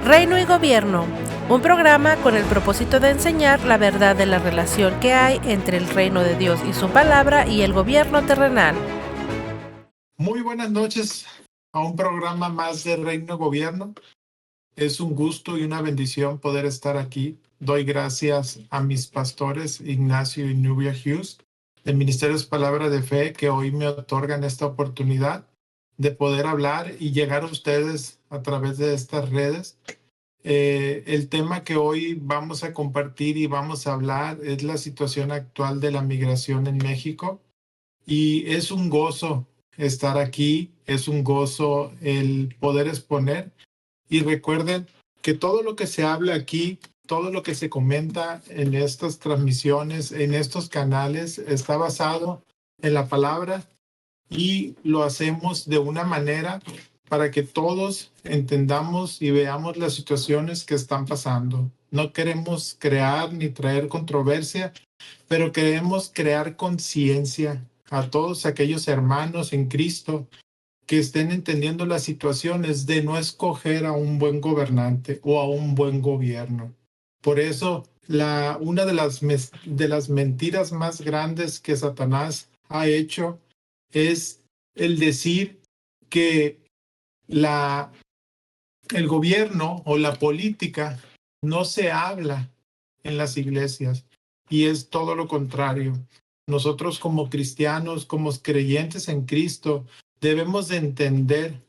Reino y Gobierno, un programa con el propósito de enseñar la verdad de la relación que hay entre el reino de Dios y su palabra y el gobierno terrenal. Muy buenas noches a un programa más de Reino y Gobierno. Es un gusto y una bendición poder estar aquí. Doy gracias a mis pastores Ignacio y Nubia Hughes del Ministerio de Palabra de Fe que hoy me otorgan esta oportunidad de poder hablar y llegar a ustedes a través de estas redes. El tema que hoy vamos a compartir y vamos a hablar es la situación actual de la migración en México. Y es un gozo estar aquí, es un gozo el poder exponer. Y recuerden que todo lo que se habla aquí, todo lo que se comenta en estas transmisiones, en estos canales, está basado en la palabra y lo hacemos de una manera para que todos entendamos y veamos las situaciones que están pasando. No queremos crear ni traer controversia, pero queremos crear conciencia a todos aquellos hermanos en Cristo que estén entendiendo las situaciones de no escoger a un buen gobernante o a un buen gobierno. Por eso, una de las mentiras más grandes que Satanás ha hecho es el decir que el gobierno o la política no se habla en las iglesias, y es todo lo contrario. Nosotros como cristianos, como creyentes en Cristo, debemos de entender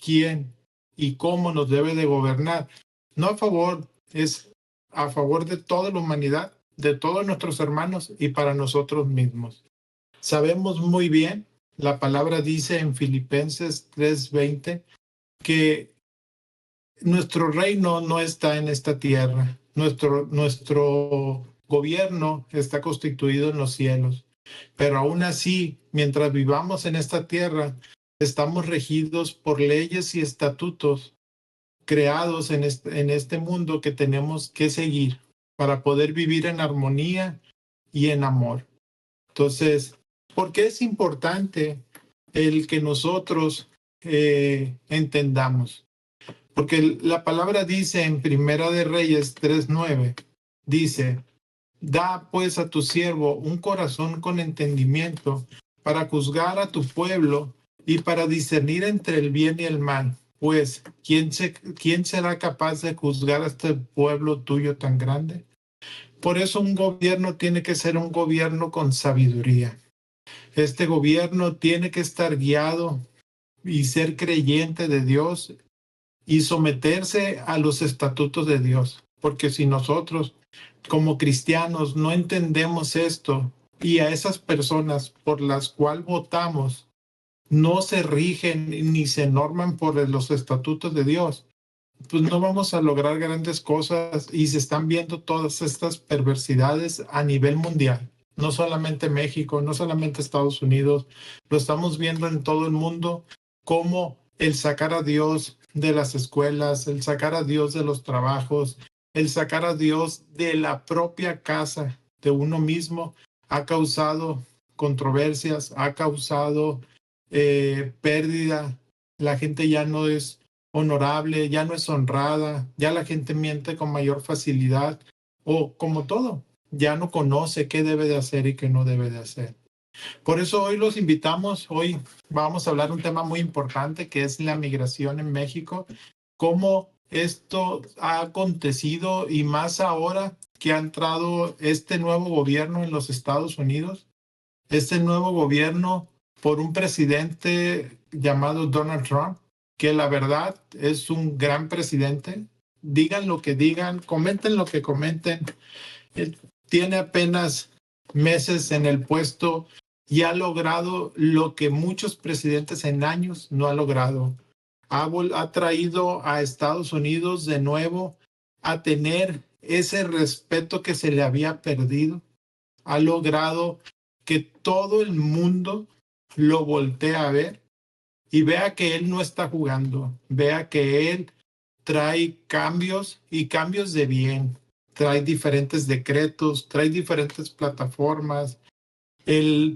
quién y cómo nos debe de gobernar. No a favor, es a favor de toda la humanidad, de todos nuestros hermanos y para nosotros mismos. Sabemos muy bien, la palabra dice en Filipenses 3:20, que nuestro reino no está en esta tierra. Nuestro gobierno está constituido en los cielos. Pero aún así, mientras vivamos en esta tierra, estamos regidos por leyes y estatutos creados en este mundo que tenemos que seguir para poder vivir en armonía y en amor. Entonces, ¿por qué es importante el que nosotros entendamos? Porque la palabra dice en Primera de Reyes 3:9, dice: da pues a tu siervo un corazón con entendimiento para juzgar a tu pueblo y para discernir entre el bien y el mal. Pues, ¿quién será capaz de juzgar a este pueblo tuyo tan grande? Por eso un gobierno tiene que ser un gobierno con sabiduría. Este gobierno tiene que estar guiado y ser creyente de Dios y someterse a los estatutos de Dios. Porque si nosotros como cristianos no entendemos esto y a esas personas por las cuales votamos no se rigen ni se norman por los estatutos de Dios, pues no vamos a lograr grandes cosas, y se están viendo todas estas perversidades a nivel mundial. No solamente México, no solamente Estados Unidos, lo estamos viendo en todo el mundo, como el sacar a Dios de las escuelas, el sacar a Dios de los trabajos, el sacar a Dios de la propia casa de uno mismo ha causado controversias, ha causado pérdida. La gente ya no es honorable, ya no es honrada, ya la gente miente con mayor facilidad, o como todo, ya no conoce qué debe de hacer y qué no debe de hacer. Por eso hoy los invitamos, hoy vamos a hablar un tema muy importante que es la migración en México, cómo esto ha acontecido y más ahora que ha entrado este nuevo gobierno en los Estados Unidos, este nuevo gobierno por un presidente llamado Donald Trump, que la verdad es un gran presidente. Digan lo que digan, comenten lo que comenten. Él tiene apenas meses en el puesto y ha logrado lo que muchos presidentes en años no ha logrado. Ha traído a Estados Unidos de nuevo a tener ese respeto que se le había perdido. Ha logrado que todo el mundo lo voltee a ver y vea que él no está jugando, vea que él trae cambios y cambios de bien, trae diferentes decretos, trae diferentes plataformas.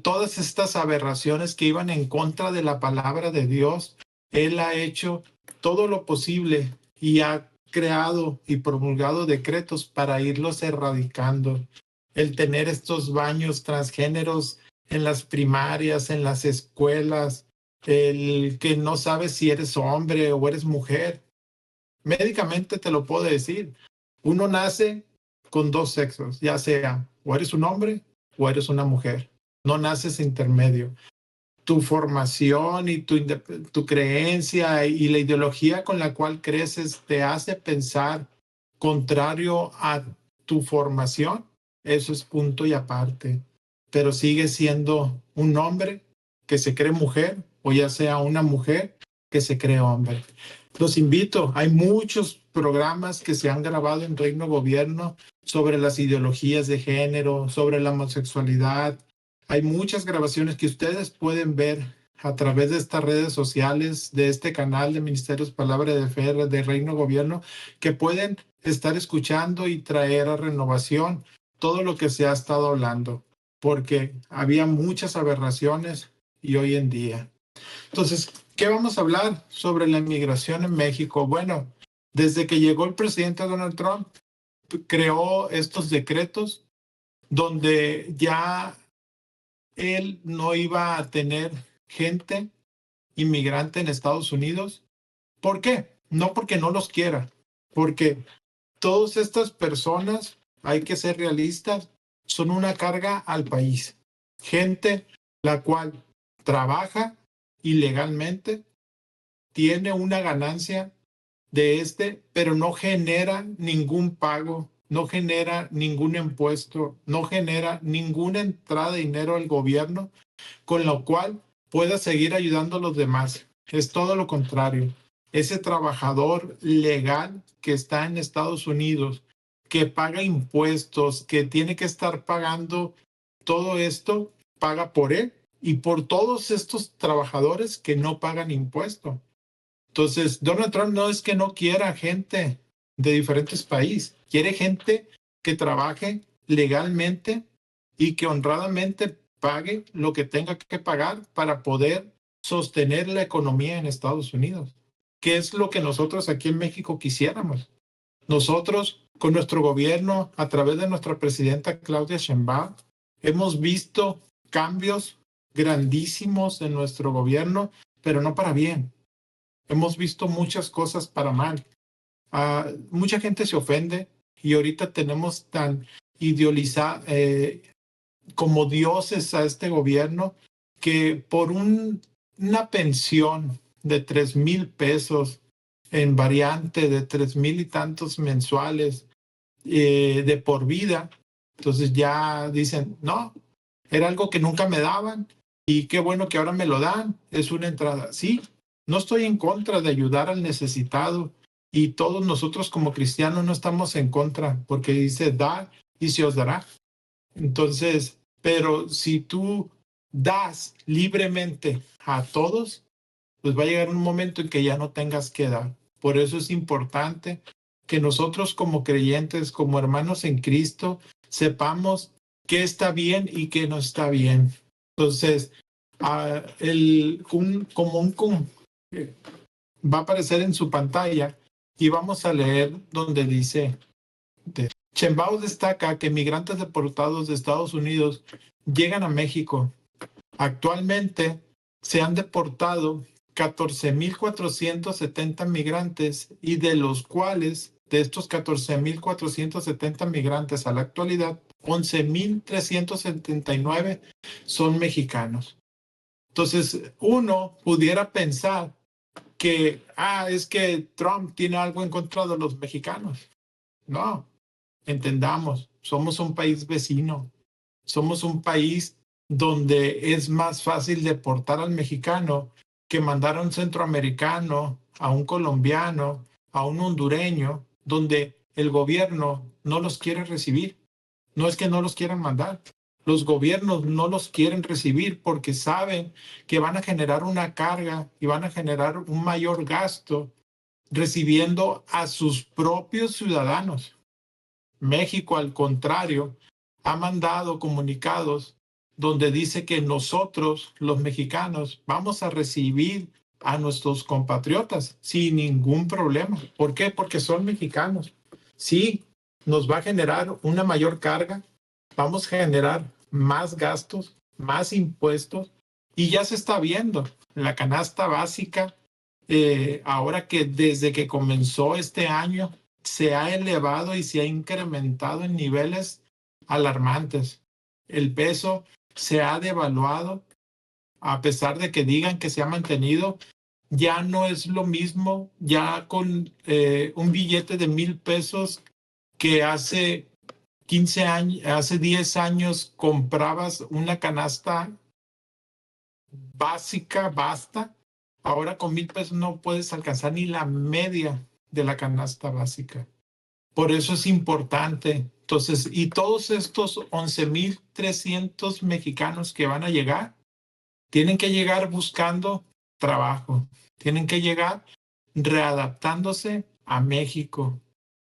Todas estas aberraciones que iban en contra de la palabra de Dios, él ha hecho todo lo posible y ha creado y promulgado decretos para irlos erradicando. El tener estos baños transgéneros en las primarias, en las escuelas, el que no sabes si eres hombre o eres mujer. Médicamente te lo puedo decir. Uno nace con dos sexos, ya sea o eres un hombre o eres una mujer. No naces intermedio. Tu formación y tu creencia y la ideología con la cual creces te hace pensar contrario a tu formación. Eso es punto y aparte. Pero sigue siendo un hombre que se cree mujer o ya sea una mujer que se cree hombre. Los invito, hay muchos programas que se han grabado en Reino Gobierno sobre las ideologías de género, sobre la homosexualidad. Hay muchas grabaciones que ustedes pueden ver a través de estas redes sociales, de este canal de Ministerios Palabra de Fe de Reino Gobierno, que pueden estar escuchando y traer a renovación todo lo que se ha estado hablando, porque había muchas aberraciones y hoy en día. Entonces, ¿qué vamos a hablar sobre la inmigración en México? Bueno, desde que llegó el presidente Donald Trump, creó estos decretos donde ya él no iba a tener gente inmigrante en Estados Unidos. ¿Por qué? No porque no los quiera, porque todas estas personas, hay que ser realistas, son una carga al país. Gente la cual trabaja ilegalmente, tiene una ganancia de pero no genera ningún pago, no genera ningún impuesto, no genera ninguna entrada de dinero al gobierno, con lo cual pueda seguir ayudando a los demás. Es todo lo contrario. Ese trabajador legal que está en Estados Unidos, que paga impuestos, que tiene que estar pagando todo esto, paga por él y por todos estos trabajadores que no pagan impuesto. Entonces, Donald Trump no es que no quiera gente de diferentes países, quiere gente que trabaje legalmente y que honradamente pague lo que tenga que pagar para poder sostener la economía en Estados Unidos, que es lo que nosotros aquí en México quisiéramos. Nosotros, con nuestro gobierno, a través de nuestra presidenta Claudia Sheinbaum, hemos visto cambios grandísimos en nuestro gobierno, pero no para bien. Hemos visto muchas cosas para mal. Mucha gente se ofende y ahorita tenemos tan idealizado como dioses a este gobierno que por una pensión de 3,000 pesos en variante de 3,000 y tantos mensuales de por vida, entonces ya dicen, no, era algo que nunca me daban y qué bueno que ahora me lo dan, es una entrada. Sí, no estoy en contra de ayudar al necesitado y todos nosotros como cristianos no estamos en contra porque dice da y se os dará. Entonces, pero si tú das libremente a todos, pues va a llegar un momento en que ya no tengas que dar. Por eso es importante que nosotros como creyentes, como hermanos en Cristo, sepamos qué está bien y qué no está bien. Entonces, va a aparecer en su pantalla y vamos a leer donde dice, Sheinbaum destaca que migrantes deportados de Estados Unidos llegan a México. Actualmente se han deportado 14,470 migrantes y de los cuales, de estos 14,470 migrantes a la actualidad, 11,379 son mexicanos. Entonces, uno pudiera pensar que, es que Trump tiene algo en contra de los mexicanos. No, entendamos, somos un país vecino, somos un país donde es más fácil deportar al mexicano que mandar a un centroamericano, a un colombiano, a un hondureño, donde el gobierno no los quiere recibir. No es que no los quieran mandar. Los gobiernos no los quieren recibir porque saben que van a generar una carga y van a generar un mayor gasto recibiendo a sus propios ciudadanos. México, al contrario, ha mandado comunicados donde dice que nosotros, los mexicanos, vamos a recibir a nuestros compatriotas sin ningún problema. ¿Por qué? Porque son mexicanos. Sí, nos va a generar una mayor carga, vamos a generar más gastos, más impuestos, y ya se está viendo la canasta básica, ahora que desde que comenzó este año se ha elevado y se ha incrementado en niveles alarmantes. El peso se ha devaluado, a pesar de que digan que se ha mantenido, ya no es lo mismo, ya con un billete de 1,000 pesos que hace 15 años, hace 10 años comprabas una canasta básica, basta. Ahora con 1,000 pesos no puedes alcanzar ni la media de la canasta básica. Por eso es importante. Entonces, y todos estos 11,300 mexicanos que van a llegar, tienen que llegar buscando trabajo, tienen que llegar readaptándose a México,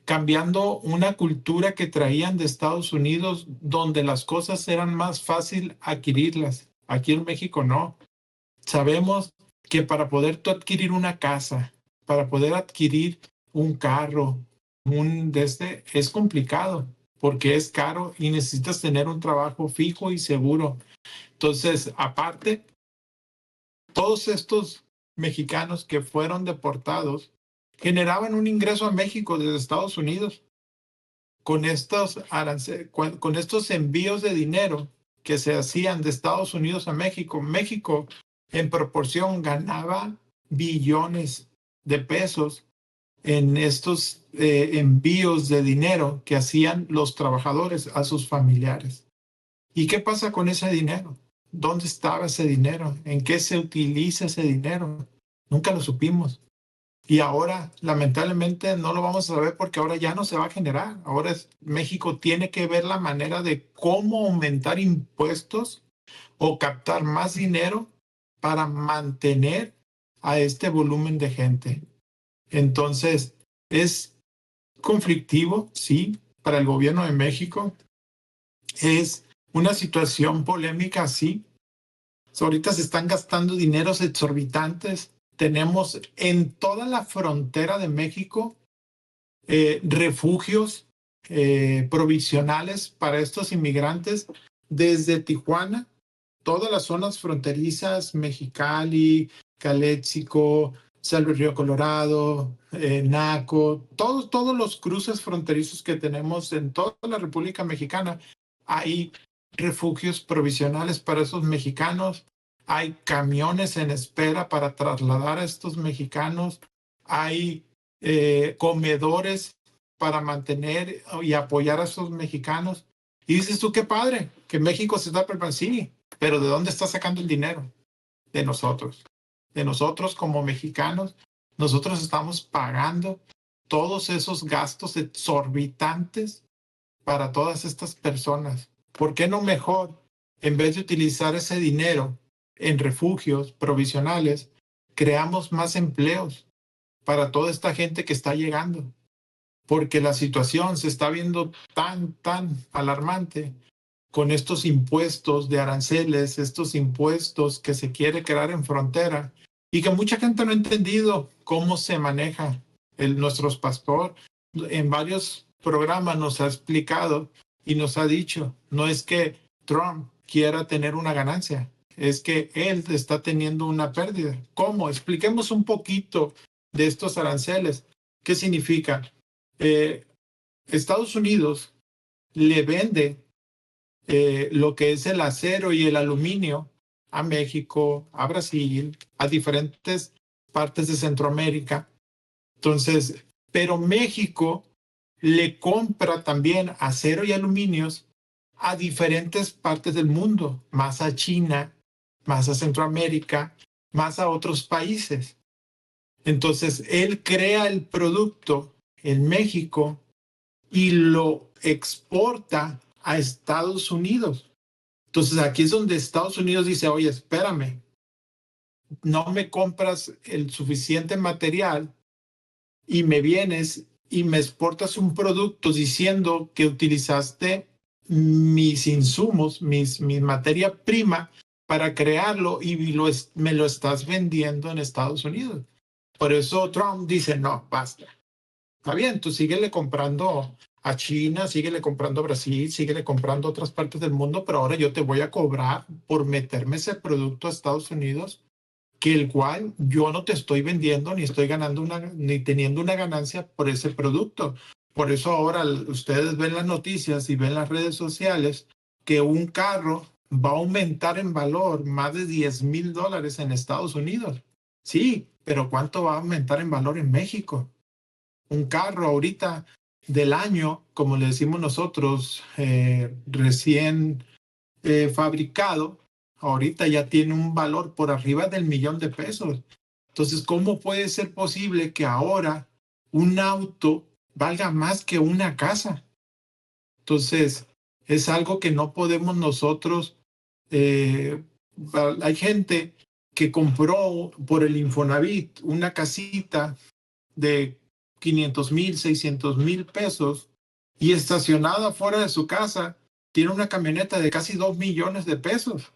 cambiando una cultura que traían de Estados Unidos, donde las cosas eran más fácil adquirirlas. Aquí en México no. Sabemos que para poder tú adquirir una casa, para poder adquirir un carro, es complicado porque es caro y necesitas tener un trabajo fijo y seguro. Entonces, aparte, todos estos mexicanos que fueron deportados generaban un ingreso a México desde Estados Unidos con con estos envíos de dinero que se hacían de Estados Unidos a México. México en proporción ganaba billones de pesos en estos envíos de dinero que hacían los trabajadores a sus familiares. ¿Y qué pasa con ese dinero? ¿Dónde estaba ese dinero? ¿En qué se utiliza ese dinero? Nunca lo supimos. Y ahora, lamentablemente, no lo vamos a saber porque ahora ya no se va a generar. Ahora México tiene que ver la manera de cómo aumentar impuestos o captar más dinero para mantener a este volumen de gente. Entonces, es conflictivo, sí, para el gobierno de México. Es una situación polémica, sí. Ahorita se están gastando dineros exorbitantes. Tenemos en toda la frontera de México refugios provisionales para estos inmigrantes desde Tijuana, todas las zonas fronterizas, Mexicali, Caléxico, Salvo Río Colorado, Naco, todos los cruces fronterizos que tenemos en toda la República Mexicana. Hay refugios provisionales para esos mexicanos, hay camiones en espera para trasladar a estos mexicanos, hay comedores para mantener y apoyar a esos mexicanos. Y dices tú, qué padre, que México se está preparando. Sí, pero ¿de dónde está sacando el dinero? De nosotros. De nosotros como mexicanos. Nosotros estamos pagando todos esos gastos exorbitantes para todas estas personas. ¿Por qué no mejor, en vez de utilizar ese dinero en refugios provisionales, creamos más empleos para toda esta gente que está llegando? Porque la situación se está viendo tan alarmante con estos impuestos de aranceles, estos impuestos que se quiere crear en frontera y que mucha gente no ha entendido cómo se maneja. Nuestro pastor en varios programas nos ha explicado y nos ha dicho, no es que Trump quiera tener una ganancia, es que él está teniendo una pérdida. ¿Cómo? Expliquemos un poquito de estos aranceles. ¿Qué significa? Estados Unidos le vende lo que es el acero y el aluminio a México, a Brasil, a diferentes partes de Centroamérica. Entonces, pero México le compra también acero y aluminios a diferentes partes del mundo, más a China, más a Centroamérica, más a otros países. Entonces, él crea el producto en México y lo exporta a Estados Unidos. Entonces, aquí es donde Estados Unidos dice, oye, espérame, no me compras el suficiente material y me vienes y me exportas un producto diciendo que utilizaste mis insumos, mi materia prima para crearlo y me lo estás vendiendo en Estados Unidos. Por eso Trump dice, no, basta. Está bien, tú síguele comprando a China, síguele comprando a Brasil, síguele comprando a otras partes del mundo, pero ahora yo te voy a cobrar por meterme ese producto a Estados Unidos, que el cual yo no te estoy vendiendo ni estoy ganando ni teniendo una ganancia por ese producto. Por eso ahora ustedes ven las noticias y ven las redes sociales que un carro va a aumentar en valor más de $10,000 en Estados Unidos. Sí, pero ¿cuánto va a aumentar en valor en México? Un carro ahorita del año, como le decimos nosotros, recién fabricado, ahorita ya tiene un valor por arriba del $1,000,000. Entonces, ¿cómo puede ser posible que ahora un auto valga más que una casa? Entonces, es algo que no podemos nosotros. eh, Hay gente que compró por el Infonavit una casita de 500,000, 600,000 pesos y estacionada fuera de su casa tiene una camioneta de casi 2 millones de pesos.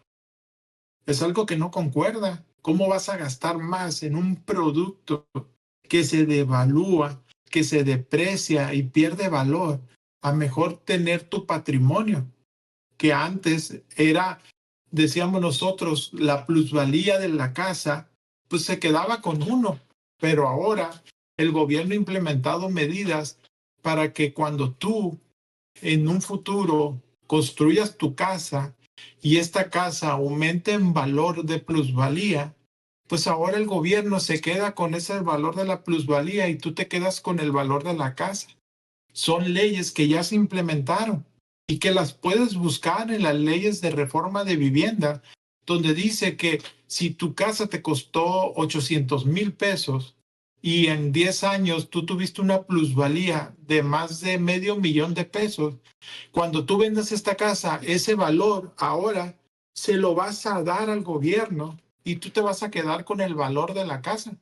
Es algo que no concuerda. ¿Cómo vas a gastar más en un producto que se devalúa, que se deprecia y pierde valor? A mejor tener tu patrimonio, que antes era, decíamos nosotros, la plusvalía de la casa, pues se quedaba con uno, pero ahora el gobierno ha implementado medidas para que cuando tú en un futuro construyas tu casa y esta casa aumente en valor de plusvalía, pues ahora el gobierno se queda con ese valor de la plusvalía y tú te quedas con el valor de la casa. Son leyes que ya se implementaron y que las puedes buscar en las leyes de reforma de vivienda, donde dice que si tu casa te costó 800,000 pesos y en 10 años tú tuviste una plusvalía de más de $500,000 de pesos, cuando tú vendas esta casa, ese valor ahora se lo vas a dar al gobierno y tú te vas a quedar con el valor de la casa.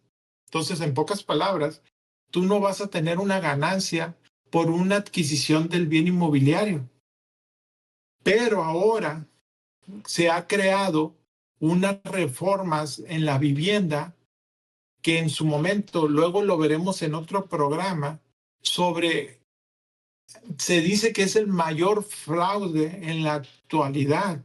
Entonces, en pocas palabras, tú no vas a tener una ganancia por una adquisición del bien inmobiliario. Pero ahora se ha creado unas reformas en la vivienda que en su momento, luego lo veremos en otro programa, se dice que es el mayor fraude en la actualidad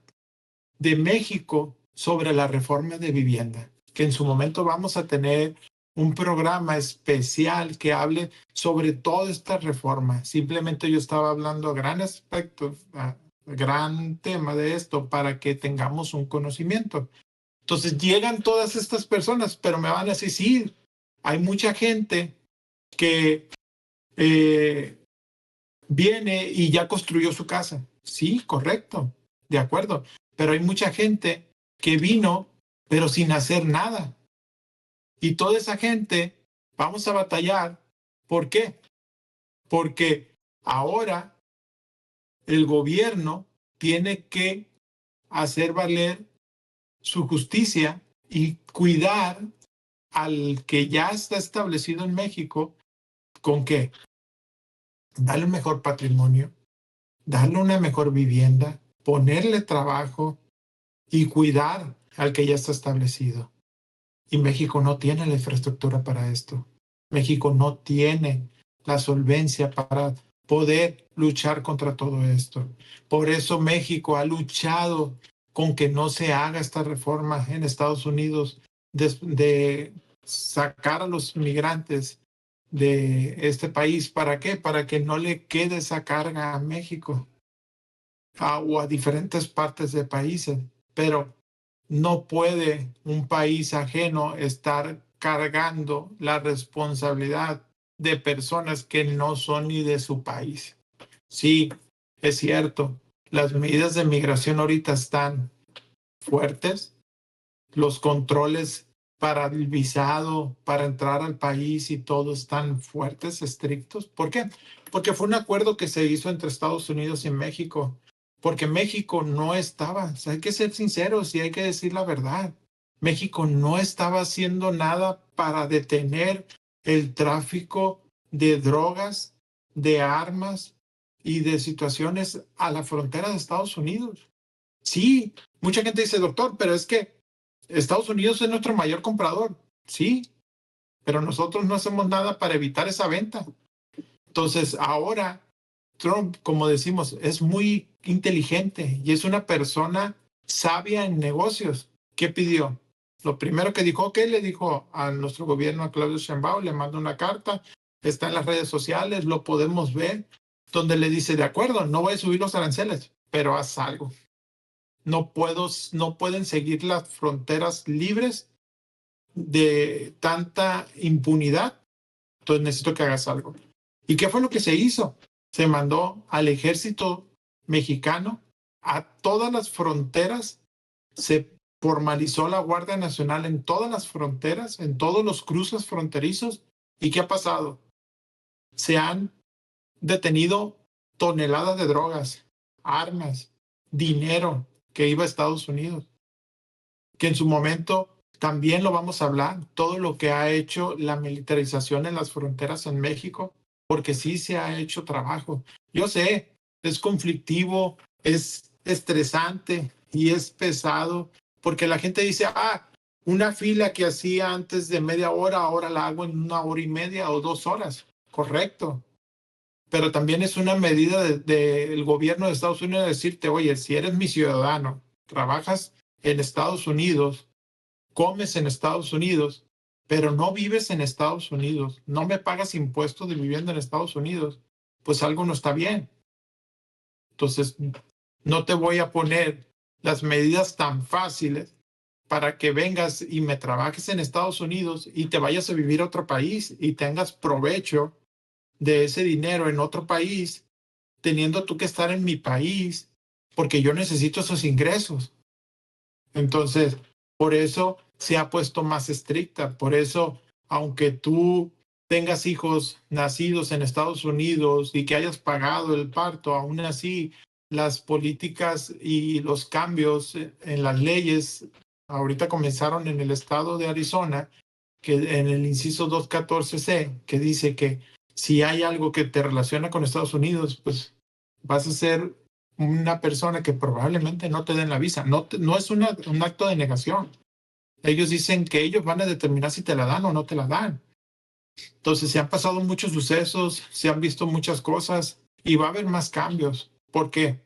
de México sobre la reforma de vivienda, que en su momento vamos a tener un programa especial que hable sobre toda esta reforma. Simplemente yo estaba hablando a gran aspecto, a gran tema de esto para que tengamos un conocimiento. Entonces llegan todas estas personas, pero me van a decir, sí, hay mucha gente que viene y ya construyó su casa. Sí, correcto, de acuerdo. Pero hay mucha gente que vino, pero sin hacer nada. Y toda esa gente vamos a batallar. ¿Por qué? Porque ahora el gobierno tiene que hacer valer su justicia y cuidar al que ya está establecido en México. ¿Con qué? Darle un mejor patrimonio, darle una mejor vivienda, ponerle trabajo y cuidar al que ya está establecido. Y México no tiene la infraestructura para esto. México no tiene la solvencia para poder luchar contra todo esto. Por eso México ha luchado con que no se haga esta reforma en Estados Unidos de sacar a los migrantes de este país. ¿Para qué? Para que no le quede esa carga a México o a diferentes partes de países. Pero no puede un país ajeno estar cargando la responsabilidad de personas que no son ni de su país. Sí, es cierto, las medidas de migración ahorita están fuertes, los controles para el visado, para entrar al país y todo están fuertes, estrictos. ¿Por qué? Porque fue un acuerdo que se hizo entre Estados Unidos y México, porque México no estaba, o sea, hay que ser sinceros y hay que decir la verdad. México no estaba haciendo nada para detener el tráfico de drogas, de armas y de situaciones a la frontera de Estados Unidos. Sí, mucha gente dice, doctor, pero es que Estados Unidos es nuestro mayor comprador. Sí, pero nosotros no hacemos nada para evitar esa venta. Entonces, ahora Trump, como decimos, es muy inteligente y es una persona sabia en negocios. ¿Qué pidió? Lo primero que dijo, ¿qué le dijo a nuestro gobierno, a Claudio Sheinbaum? Le mandó una carta, está en las redes sociales, lo podemos ver, donde le dice, de acuerdo, no voy a subir los aranceles, pero haz algo. No pueden seguir las fronteras libres de tanta impunidad, entonces necesito que hagas algo. ¿Y qué fue lo que se hizo? Se mandó al ejército mexicano a todas las fronteras, se formalizó la Guardia Nacional en todas las fronteras, en todos los cruces fronterizos. ¿Y qué ha pasado? Se han detenido toneladas de drogas, armas, dinero que iba a Estados Unidos, que en su momento también lo vamos a hablar, todo lo que ha hecho la militarización en las fronteras en México, porque sí se ha hecho trabajo. Yo sé, es conflictivo, es estresante y es pesado, porque la gente dice, una fila que hacía antes de media hora, ahora la hago en 1 hora y media o 2 horas. Correcto. Pero también es una medida del gobierno de Estados Unidos de decirte, oye, si eres mi ciudadano, trabajas en Estados Unidos, comes en Estados Unidos, pero no vives en Estados Unidos, no me pagas impuestos de vivienda en Estados Unidos, pues algo no está bien. Entonces, no te voy a poner las medidas tan fáciles para que vengas y me trabajes en Estados Unidos y te vayas a vivir a otro país y tengas provecho de ese dinero en otro país, teniendo tú que estar en mi país, porque yo necesito esos ingresos. Entonces, por eso se ha puesto más estricta. Por eso, aunque tú tengas hijos nacidos en Estados Unidos y que hayas pagado el parto, aún así las políticas y los cambios en las leyes ahorita comenzaron en el estado de Arizona, que en el inciso 214C, que dice que si hay algo que te relaciona con Estados Unidos, pues vas a ser una persona que probablemente no te den la visa. No es un acto de negación. Ellos dicen que ellos van a determinar si te la dan o no te la dan. Entonces, se han pasado muchos sucesos, se han visto muchas cosas y va a haber más cambios. ¿Por qué?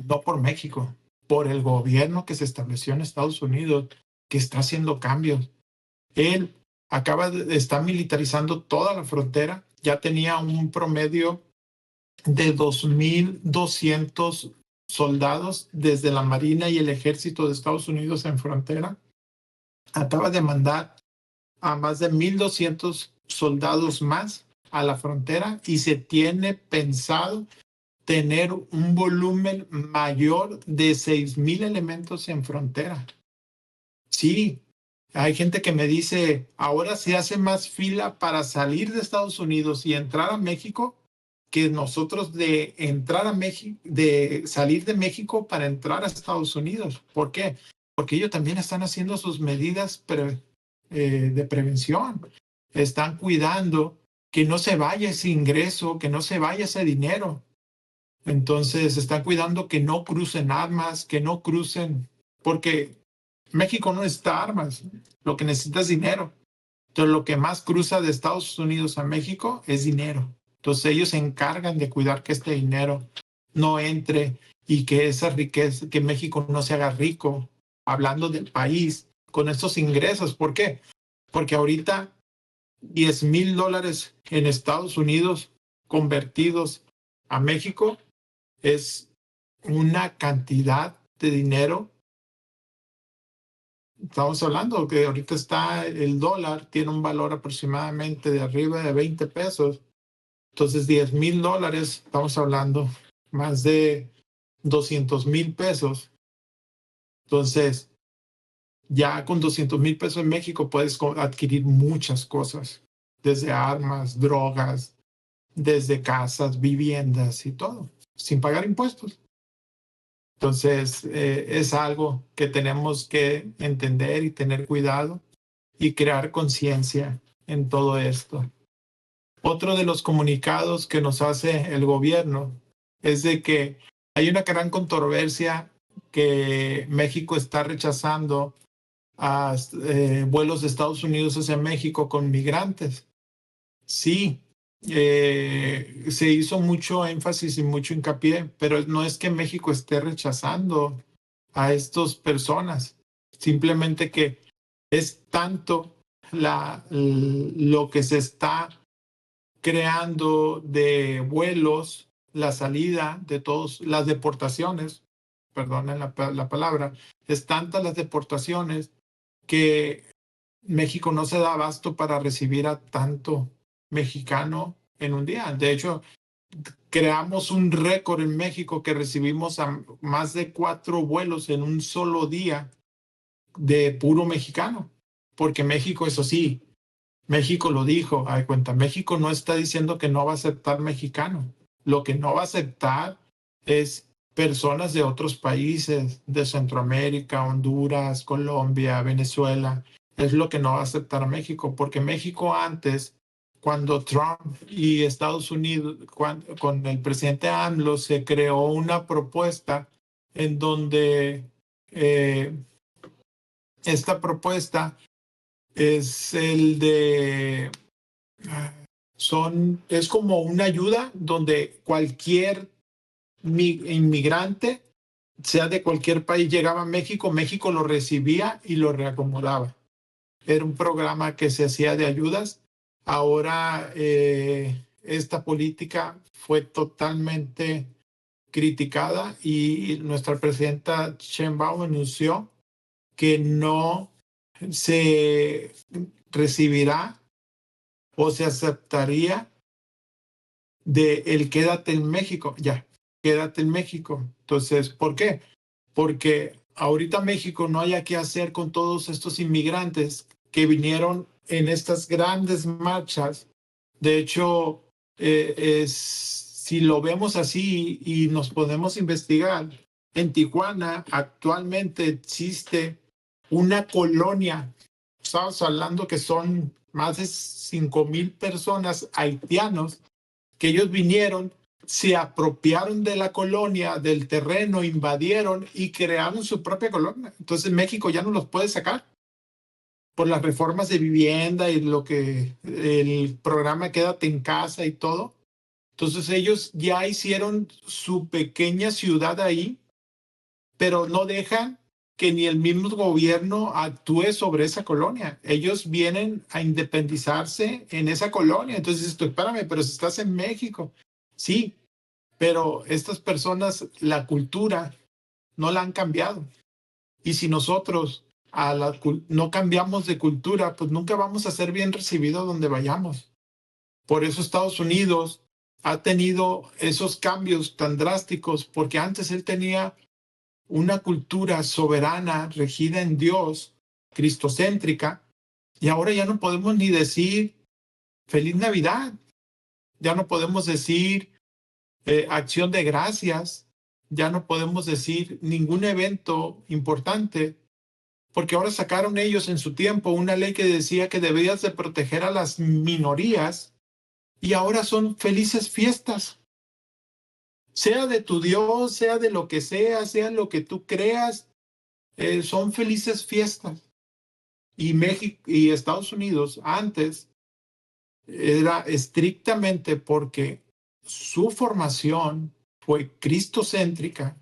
No por México, por el gobierno que se estableció en Estados Unidos, que está haciendo cambios. Él está militarizando toda la frontera, ya tenía un promedio de 2,200 soldados desde la Marina y el Ejército de Estados Unidos en frontera. Acaba de mandar a más de 1,200 soldados más a la frontera y se tiene pensado tener un volumen mayor de 6,000 elementos en frontera. Sí, hay gente que me dice, ahora se hace más fila para salir de Estados Unidos y entrar a México que nosotros de entrar a México, de salir de México para entrar a Estados Unidos. ¿Por qué? Porque ellos también están haciendo sus medidas de prevención. Están cuidando que no se vaya ese ingreso, que no se vaya ese dinero. Entonces, están cuidando que no crucen armas, que no crucen, porque México no necesita armas, lo que necesita es dinero. Entonces, lo que más cruza de Estados Unidos a México es dinero. Entonces, ellos se encargan de cuidar que este dinero no entre y que esa riqueza, que México no se haga rico, hablando del país, con estos ingresos. ¿Por qué? Porque ahorita $10,000 en Estados Unidos convertidos a México es una cantidad de dinero. Estamos hablando que ahorita está el dólar, tiene un valor aproximadamente de arriba de 20 pesos. Entonces, $10,000, estamos hablando más de 200,000 pesos. Entonces, ya con 200,000 pesos en México puedes adquirir muchas cosas, desde armas, drogas, desde casas, viviendas y todo, sin pagar impuestos. Entonces, es algo que tenemos que entender y tener cuidado y crear conciencia en todo esto. Otro de los comunicados que nos hace el gobierno es de que hay una gran controversia que México está rechazando a vuelos de Estados Unidos hacia México con migrantes. Sí, se hizo mucho énfasis y mucho hincapié, pero no es que México esté rechazando a estas personas, simplemente que es tanto lo que se está creando de vuelos, la salida de todos, las deportaciones, perdonen la palabra, es tantas las deportaciones que México no se da abasto para recibir a tanto mexicano en un día. De hecho, creamos un récord en México que recibimos a más de 4 vuelos en un solo día de puro mexicano, porque México, eso sí, México lo dijo, hay cuenta, México no está diciendo que no va a aceptar mexicano. Lo que no va a aceptar es personas de otros países, de Centroamérica, Honduras, Colombia, Venezuela. Es lo que no va a aceptar México, porque México antes, cuando Trump y Estados Unidos, con el presidente AMLO, se creó una propuesta en donde esta propuesta es el de es como una ayuda donde cualquier inmigrante, sea de cualquier país, llegaba a México, México lo recibía y lo reacomodaba. Era un programa que se hacía de ayudas. Ahora esta política fue totalmente criticada y nuestra presidenta Sheinbaum anunció que no se recibirá o se aceptaría de el quédate en México, ya, quédate en México. Entonces, ¿por qué? Porque ahorita México no haya qué hacer con todos estos inmigrantes que vinieron en estas grandes marchas. De hecho, si lo vemos así y nos podemos investigar, en Tijuana actualmente existe una colonia. Estamos hablando que son más de 5,000 personas haitianos que ellos vinieron, se apropiaron de la colonia, del terreno, invadieron y crearon su propia colonia. Entonces México ya no los puede sacar por las reformas de vivienda y lo que el programa Quédate en Casa y todo. Entonces ellos ya hicieron su pequeña ciudad ahí, pero no dejan que ni el mismo gobierno actúe sobre esa colonia. Ellos vienen a independizarse en esa colonia. Entonces, espérame, pero si estás en México, sí, pero estas personas, la cultura no la han cambiado. Y si nosotros no cambiamos de cultura, pues nunca vamos a ser bien recibidos donde vayamos. Por eso Estados Unidos ha tenido esos cambios tan drásticos, porque antes él tenía una cultura soberana, regida en Dios, cristocéntrica, y ahora ya no podemos ni decir Feliz Navidad, ya no podemos decir Acción de Gracias, ya no podemos decir ningún evento importante, porque ahora sacaron ellos en su tiempo una ley que decía que debías de proteger a las minorías, y ahora son felices fiestas. Sea de tu Dios, sea de lo que sea lo que tú creas, son felices fiestas. Y México y Estados Unidos antes era estrictamente porque su formación fue cristocéntrica,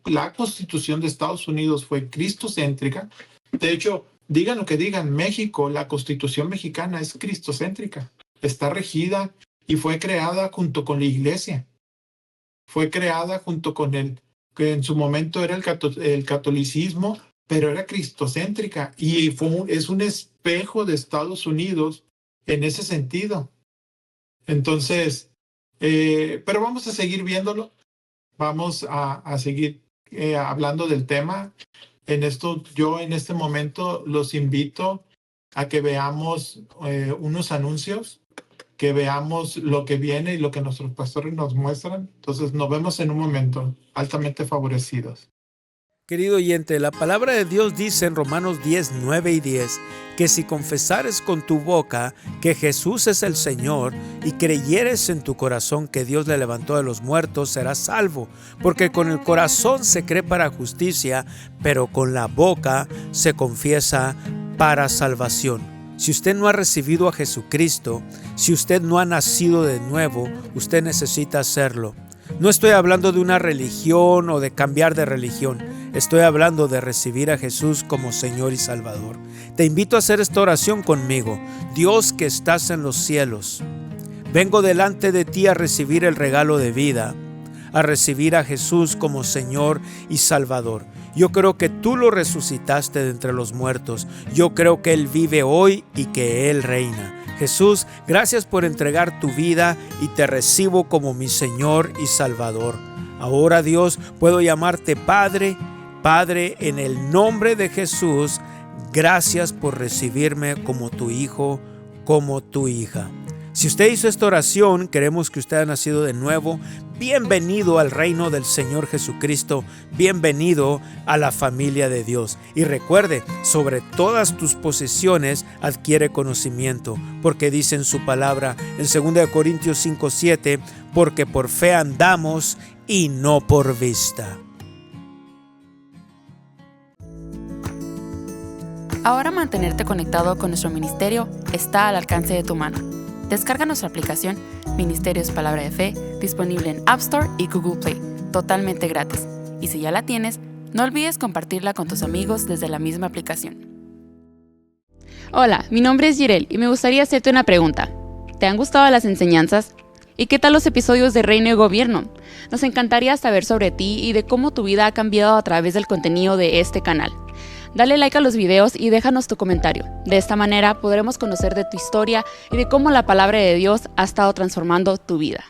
la Constitución de Estados Unidos fue cristocéntrica. De hecho, digan lo que digan, México, la Constitución mexicana es cristocéntrica, está regida y fue creada junto con la Iglesia. Fue creada junto con que en su momento era el catolicismo, pero era cristocéntrica y es un espejo de Estados Unidos en ese sentido. Entonces, pero vamos a seguir viéndolo, vamos a seguir hablando del tema. Yo en este momento los invito a que veamos unos anuncios, que veamos lo que viene y lo que nuestros pastores nos muestran. Entonces nos vemos en un momento, altamente favorecidos. Querido oyente, la palabra de Dios dice en Romanos 10, 9 y 10 que si confesares con tu boca que Jesús es el Señor y creyeres en tu corazón que Dios le levantó de los muertos, serás salvo, porque con el corazón se cree para justicia, pero con la boca se confiesa para salvación. Si usted no ha recibido a Jesucristo, si usted no ha nacido de nuevo, usted necesita hacerlo. No estoy hablando de una religión o de cambiar de religión. Estoy hablando de recibir a Jesús como Señor y Salvador. Te invito a hacer esta oración conmigo. Dios que estás en los cielos, vengo delante de ti a recibir el regalo de vida, a recibir a Jesús como Señor y Salvador. Yo creo que tú lo resucitaste de entre los muertos. Yo creo que Él vive hoy y que Él reina. Jesús, gracias por entregar tu vida y te recibo como mi Señor y Salvador. Ahora, Dios, puedo llamarte Padre. Padre, en el nombre de Jesús, gracias por recibirme como tu hijo, como tu hija. Si usted hizo esta oración, queremos que usted haya nacido de nuevo. Bienvenido al reino del Señor Jesucristo. Bienvenido a la familia de Dios. Y recuerde, sobre todas tus posesiones adquiere conocimiento, porque dice en su palabra en 2 Corintios 5:7, porque por fe andamos y no por vista. Ahora mantenerte conectado con nuestro ministerio está al alcance de tu mano. Descarga nuestra aplicación Ministerios Palabra de Fe, disponible en App Store y Google Play, totalmente gratis. Y si ya la tienes, no olvides compartirla con tus amigos desde la misma aplicación. Hola, mi nombre es Jirel y me gustaría hacerte una pregunta. ¿Te han gustado las enseñanzas? ¿Y qué tal los episodios de Reino y Gobierno? Nos encantaría saber sobre ti y de cómo tu vida ha cambiado a través del contenido de este canal. Dale like a los videos y déjanos tu comentario. De esta manera podremos conocer de tu historia y de cómo la palabra de Dios ha estado transformando tu vida.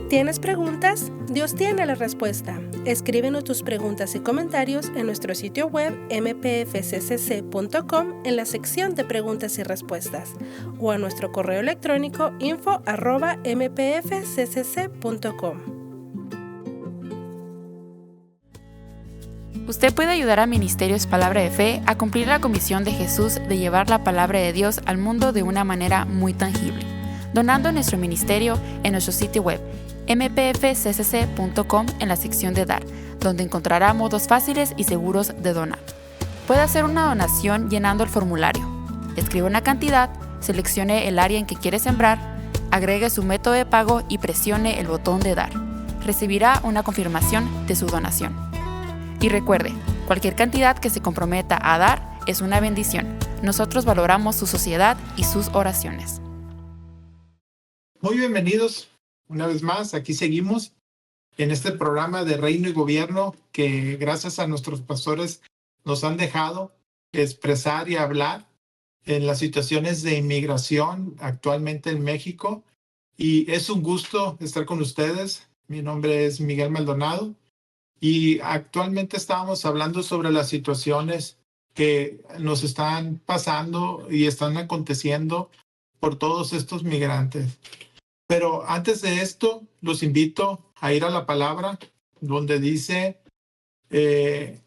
¿Tienes preguntas? Dios tiene la respuesta. Escríbenos tus preguntas y comentarios en nuestro sitio web mpfccc.com en la sección de preguntas y respuestas o a nuestro correo electrónico info@mpfccc.com. Usted puede ayudar a Ministerios Palabra de Fe a cumplir la comisión de Jesús de llevar la palabra de Dios al mundo de una manera muy tangible, donando a nuestro ministerio en nuestro sitio web mpfccc.com en la sección de Dar, donde encontrará modos fáciles y seguros de donar. Puede hacer una donación llenando el formulario. Escribe una cantidad, seleccione el área en que quiere sembrar, agregue su método de pago y presione el botón de Dar. Recibirá una confirmación de su donación. Y recuerde, cualquier cantidad que se comprometa a dar es una bendición. Nosotros valoramos su sociedad y sus oraciones. Muy bienvenidos una vez más. Aquí seguimos en este programa de Reino y Gobierno que gracias a nuestros pastores nos han dejado expresar y hablar en las situaciones de inmigración actualmente en México. Y es un gusto estar con ustedes. Mi nombre es Miguel Maldonado. Y actualmente estábamos hablando sobre las situaciones que nos están pasando y están aconteciendo por todos estos migrantes. Pero antes de esto, los invito a ir a la palabra donde dice que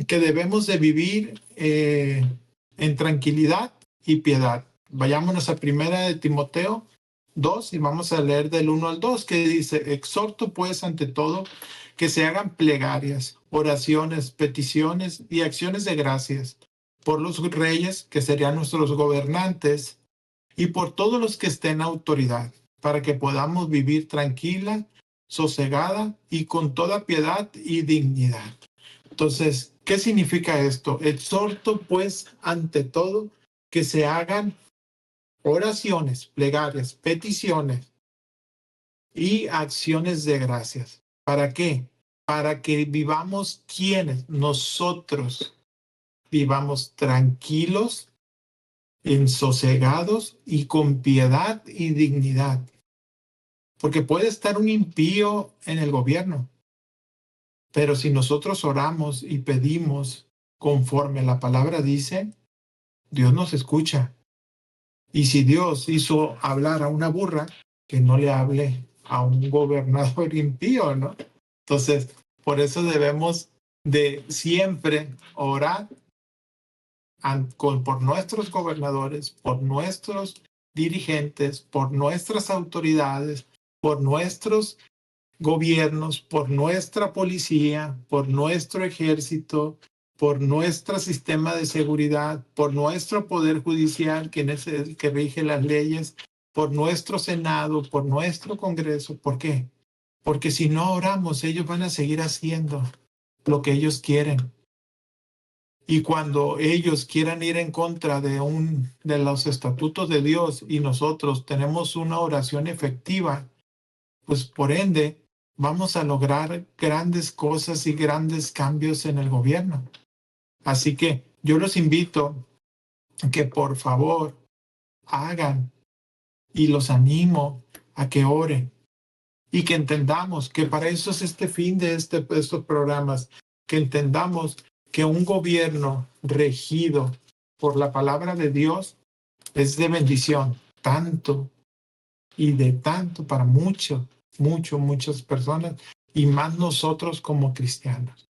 debemos de vivir en tranquilidad y piedad. Vayámonos a 1 de Timoteo 2 y vamos a leer del 1 al 2 que dice: exhorto pues ante todo que se hagan plegarias, oraciones, peticiones y acciones de gracias por los reyes, que serían nuestros gobernantes, y por todos los que estén en autoridad, para que podamos vivir tranquila, sosegada y con toda piedad y dignidad. Entonces, ¿qué significa esto? Exhorto pues ante todo que se hagan oraciones, plegarias, peticiones y acciones de gracias. ¿Para qué? Para que vivamos quienes nosotros vivamos tranquilos, ensosegados y con piedad y dignidad. Porque puede estar un impío en el gobierno, pero si nosotros oramos y pedimos conforme la palabra dice, Dios nos escucha. Y si Dios hizo hablar a una burra, que no le hable a un gobernador impío, ¿no? Entonces, por eso debemos de siempre orar por nuestros gobernadores, por nuestros dirigentes, por nuestras autoridades, por nuestros gobiernos, por nuestra policía, por nuestro ejército, por nuestro sistema de seguridad, por nuestro poder judicial, que es el que rige las leyes, por nuestro Senado, por nuestro Congreso. ¿Por qué? Porque si no oramos, ellos van a seguir haciendo lo que ellos quieren. Y cuando ellos quieran ir en contra de los estatutos de Dios y nosotros tenemos una oración efectiva, pues por ende vamos a lograr grandes cosas y grandes cambios en el gobierno. Así que yo los invito a que por favor hagan y los animo a que oren y que entendamos que para eso es este fin de estos programas, que entendamos que un gobierno regido por la palabra de Dios es de bendición, tanto y de tanto para muchas personas y más nosotros como cristianos.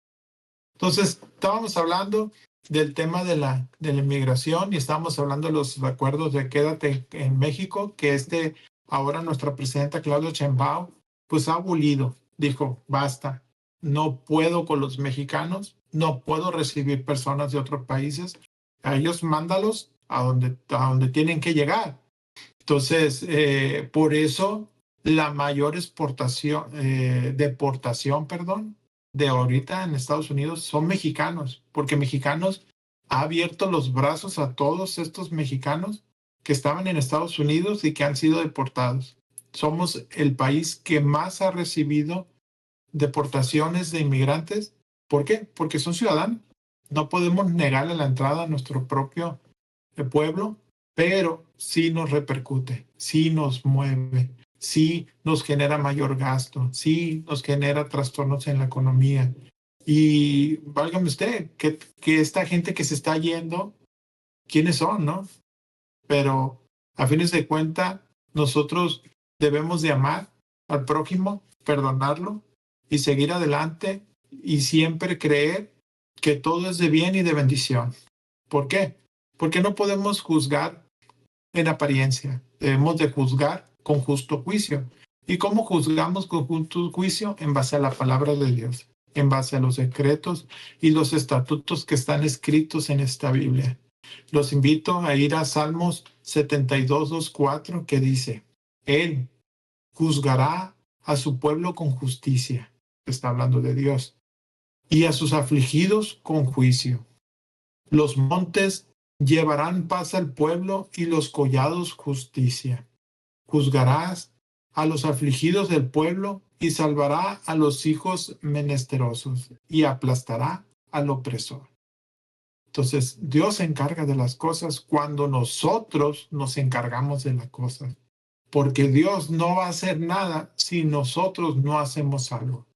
Entonces, estábamos hablando del tema de la inmigración y estábamos hablando de los acuerdos de Quédate en México, que ahora nuestra presidenta Claudia Sheinbaum pues ha abolido, dijo, basta, no puedo con los mexicanos, no puedo recibir personas de otros países, a ellos mándalos a donde tienen que llegar. Entonces, por eso la mayor deportación, de ahorita en Estados Unidos son mexicanos, porque mexicanos ha abierto los brazos a todos estos mexicanos que estaban en Estados Unidos y que han sido deportados. Somos el país que más ha recibido deportaciones de inmigrantes. ¿Por qué? Porque son ciudadanos. No podemos negarle la entrada a nuestro propio pueblo, pero sí nos repercute, sí nos mueve, sí nos genera mayor gasto, sí nos genera trastornos en la economía. Y válgame usted, que esta gente que se está yendo, ¿quiénes son, no? Pero a fines de cuentas, nosotros debemos de amar al prójimo, perdonarlo y seguir adelante y siempre creer que todo es de bien y de bendición. ¿Por qué? Porque no podemos juzgar en apariencia. Debemos de juzgar con justo juicio. ¿Y cómo juzgamos con justo juicio? En base a la palabra de Dios, en base a los decretos y los estatutos que están escritos en esta Biblia. Los invito a ir a Salmos 72:4, que dice, Él juzgará a su pueblo con justicia, está hablando de Dios, y a sus afligidos con juicio. Los montes llevarán paz al pueblo y los collados justicia. Juzgarás a los afligidos del pueblo y salvará a los hijos menesterosos y aplastará al opresor. Entonces, Dios se encarga de las cosas cuando nosotros nos encargamos de las cosas. Porque Dios no va a hacer nada si nosotros no hacemos algo.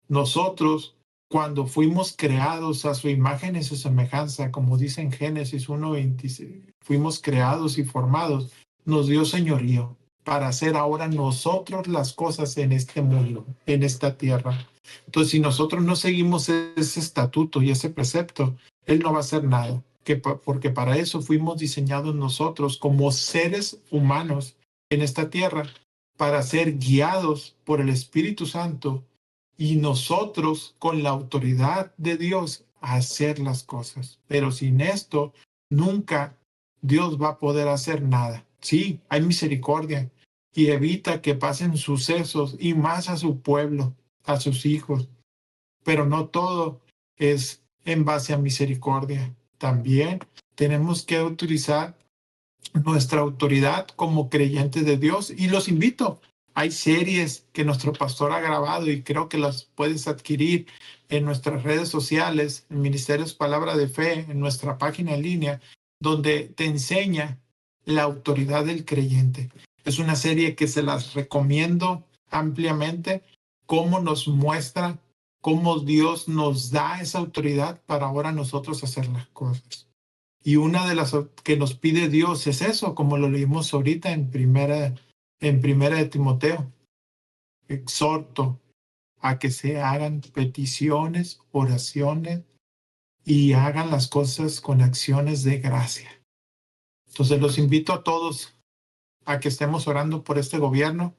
Nosotros, cuando fuimos creados a su imagen y su semejanza, como dice en Génesis 1:26, fuimos creados y formados, nos dio señorío para hacer ahora nosotros las cosas en este mundo, en esta tierra. Entonces, si nosotros no seguimos ese estatuto y ese precepto, Él no va a hacer nada, porque para eso fuimos diseñados nosotros como seres humanos en esta tierra, para ser guiados por el Espíritu Santo y nosotros con la autoridad de Dios a hacer las cosas. Pero sin esto, nunca Dios va a poder hacer nada. Sí, hay misericordia y evita que pasen sucesos y más a su pueblo, a sus hijos. Pero no todo es en base a misericordia. También tenemos que utilizar nuestra autoridad como creyentes de Dios. Y los invito. Hay series que nuestro pastor ha grabado y creo que las puedes adquirir en nuestras redes sociales, en Ministerios Palabra de Fe, en nuestra página en línea, donde te enseña la autoridad del creyente. Es una serie que se las recomiendo ampliamente, cómo nos muestra, cómo Dios nos da esa autoridad para ahora nosotros hacer las cosas. Y una de las que nos pide Dios es eso, como lo leímos ahorita en primera de Timoteo. Exhorto a que se hagan peticiones, oraciones y hagan las cosas con acciones de gracia. Entonces los invito a todos a que estemos orando por este gobierno,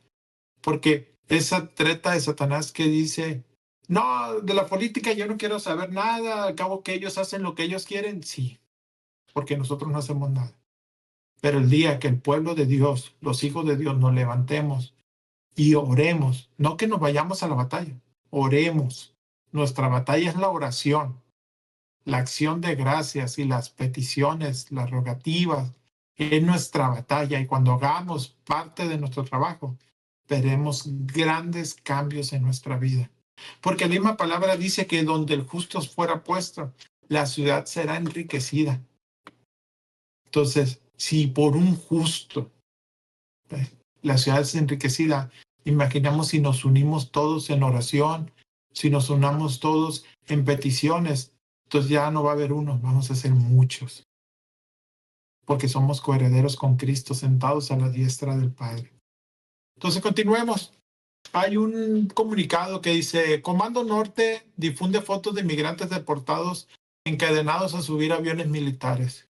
porque esa treta de Satanás que dice, no, de la política yo no quiero saber nada, al cabo que ellos hacen lo que ellos quieren, sí, porque nosotros no hacemos nada. Pero el día que el pueblo de Dios, los hijos de Dios, nos levantemos y oremos, no que nos vayamos a la batalla, oremos. Nuestra batalla es la oración, la acción de gracias y las peticiones, las rogativas, es nuestra batalla. Y cuando hagamos parte de nuestro trabajo, veremos grandes cambios en nuestra vida. Porque la misma palabra dice que donde el justo fuera puesto, la ciudad será enriquecida. Entonces, si por un justo la ciudad es enriquecida, imaginamos si nos unimos todos en oración, si nos unamos todos en peticiones, entonces ya no va a haber uno, vamos a ser muchos. Porque somos coherederos con Cristo sentados a la diestra del Padre. Entonces continuemos. Hay un comunicado que dice, Comando Norte difunde fotos de migrantes deportados encadenados a subir aviones militares.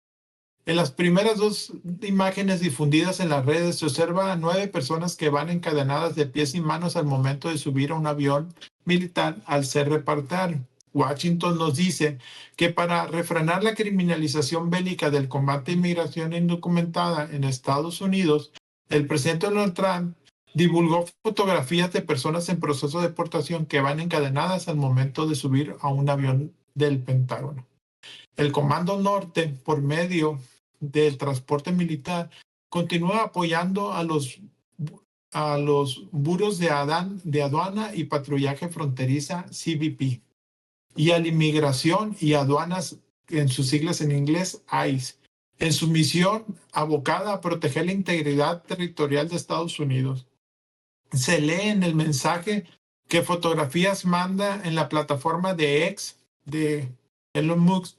En las primeras 2 imágenes difundidas en las redes se observa a 9 personas que van encadenadas de pies y manos al momento de subir a un avión militar al ser repartido. Washington nos dice que para refrenar la criminalización bélica del combate a inmigración indocumentada en Estados Unidos, el presidente Donald Trump divulgó fotografías de personas en proceso de deportación que van encadenadas al momento de subir a un avión del Pentágono. El Comando Norte, por medio del transporte militar, continúa apoyando a los buros de aduana y patrullaje fronteriza CBP y a la inmigración y aduanas, en sus siglas en inglés, ICE, en su misión abocada a proteger la integridad territorial de Estados Unidos. Se lee en el mensaje que fotografías manda en la plataforma de X de Elon Musk,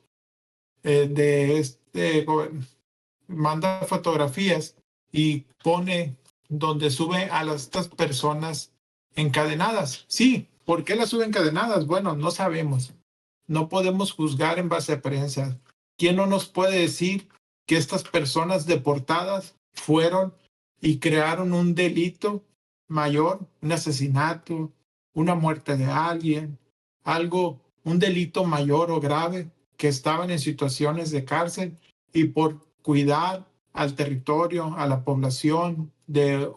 manda fotografías y pone donde sube a estas personas encadenadas. Sí, ¿por qué las sube encadenadas? Bueno, no sabemos. No podemos juzgar en base a prensa. ¿Quién no nos puede decir que estas personas deportadas fueron y crearon un delito mayor, un asesinato, una muerte de alguien, un delito mayor o grave, que estaban en situaciones de cárcel y por cuidar al territorio, a la población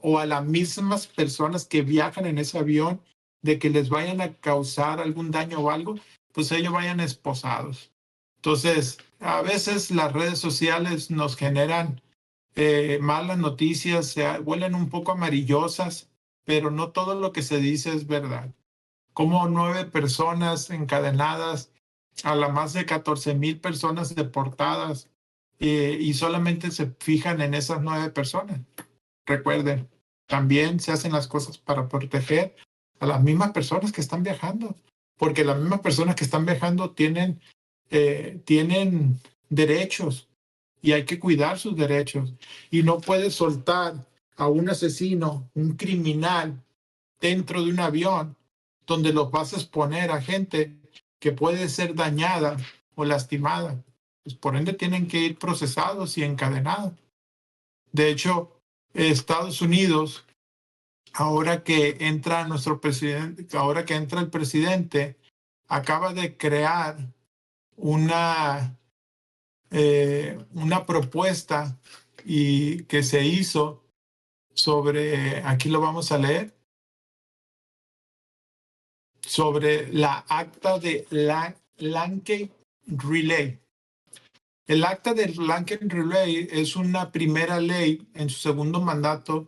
o a las mismas personas que viajan en ese avión, de que les vayan a causar algún daño o algo, pues ellos vayan esposados. Entonces, a veces las redes sociales nos generan malas noticias, se vuelven un poco amarillosas, pero no todo lo que se dice es verdad. Como 9 personas encadenadas a las más de 14,000 personas deportadas y solamente se fijan en esas 9 personas. Recuerden, también se hacen las cosas para proteger a las mismas personas que están viajando, porque las mismas personas que están viajando tienen derechos y hay que cuidar sus derechos. Y no puedes soltar a un asesino, un criminal, dentro de un avión donde los vas a exponer a gente que puede ser dañada o lastimada. Pues por ende tienen que ir procesados y encadenados. De hecho, Estados Unidos, ahora que entra el presidente, acaba de crear una propuesta y que se hizo sobre, aquí lo vamos a leer, sobre la acta de Laken Riley. El acta de Laken Riley es una primera ley en su segundo mandato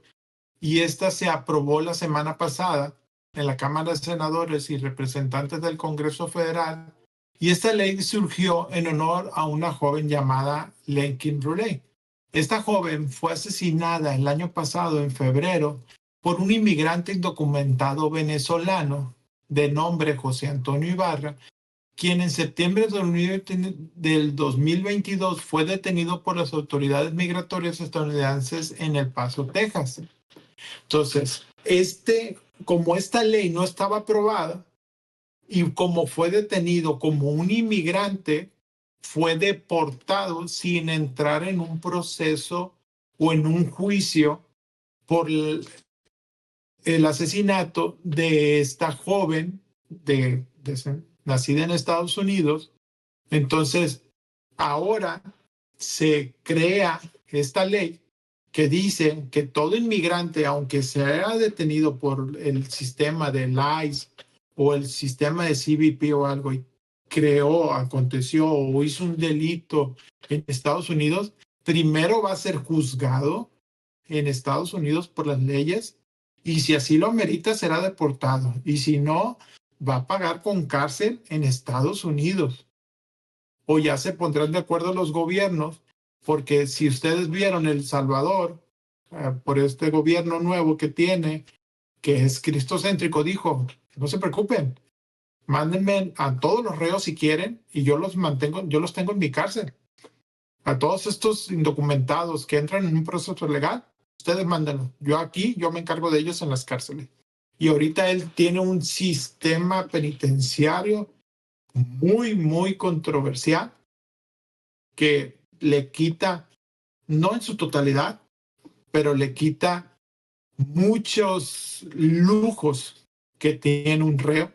y esta se aprobó la semana pasada en la Cámara de Senadores y Representantes del Congreso Federal, y esta ley surgió en honor a una joven llamada Laken Riley. Esta joven fue asesinada el año pasado, en febrero, por un inmigrante indocumentado venezolano de nombre José Antonio Ibarra, quien en septiembre del 2022 fue detenido por las autoridades migratorias estadounidenses en El Paso, Texas. Entonces, este como esta ley no estaba aprobada y como fue detenido como un inmigrante, fue deportado sin entrar en un proceso o en un juicio por el asesinato de esta joven nacida en Estados Unidos. Entonces, ahora se crea esta ley que dice que todo inmigrante, aunque sea detenido por el sistema del ICE o el sistema de CBP o algo, y aconteció o hizo un delito en Estados Unidos, primero va a ser juzgado en Estados Unidos por las leyes y si así lo amerita será deportado y si no, va a pagar con cárcel en Estados Unidos. O ya se pondrán de acuerdo los gobiernos, porque si ustedes vieron El Salvador, por este gobierno nuevo que tiene, que es cristocéntrico, dijo, no se preocupen, mándenme a todos los reos si quieren y yo los tengo en mi cárcel. A todos estos indocumentados que entran en un proceso legal, ustedes mándenlo. Yo me encargo de ellos en las cárceles. Y ahorita él tiene un sistema penitenciario muy, muy controversial que le quita, no en su totalidad, pero le quita muchos lujos que tiene un reo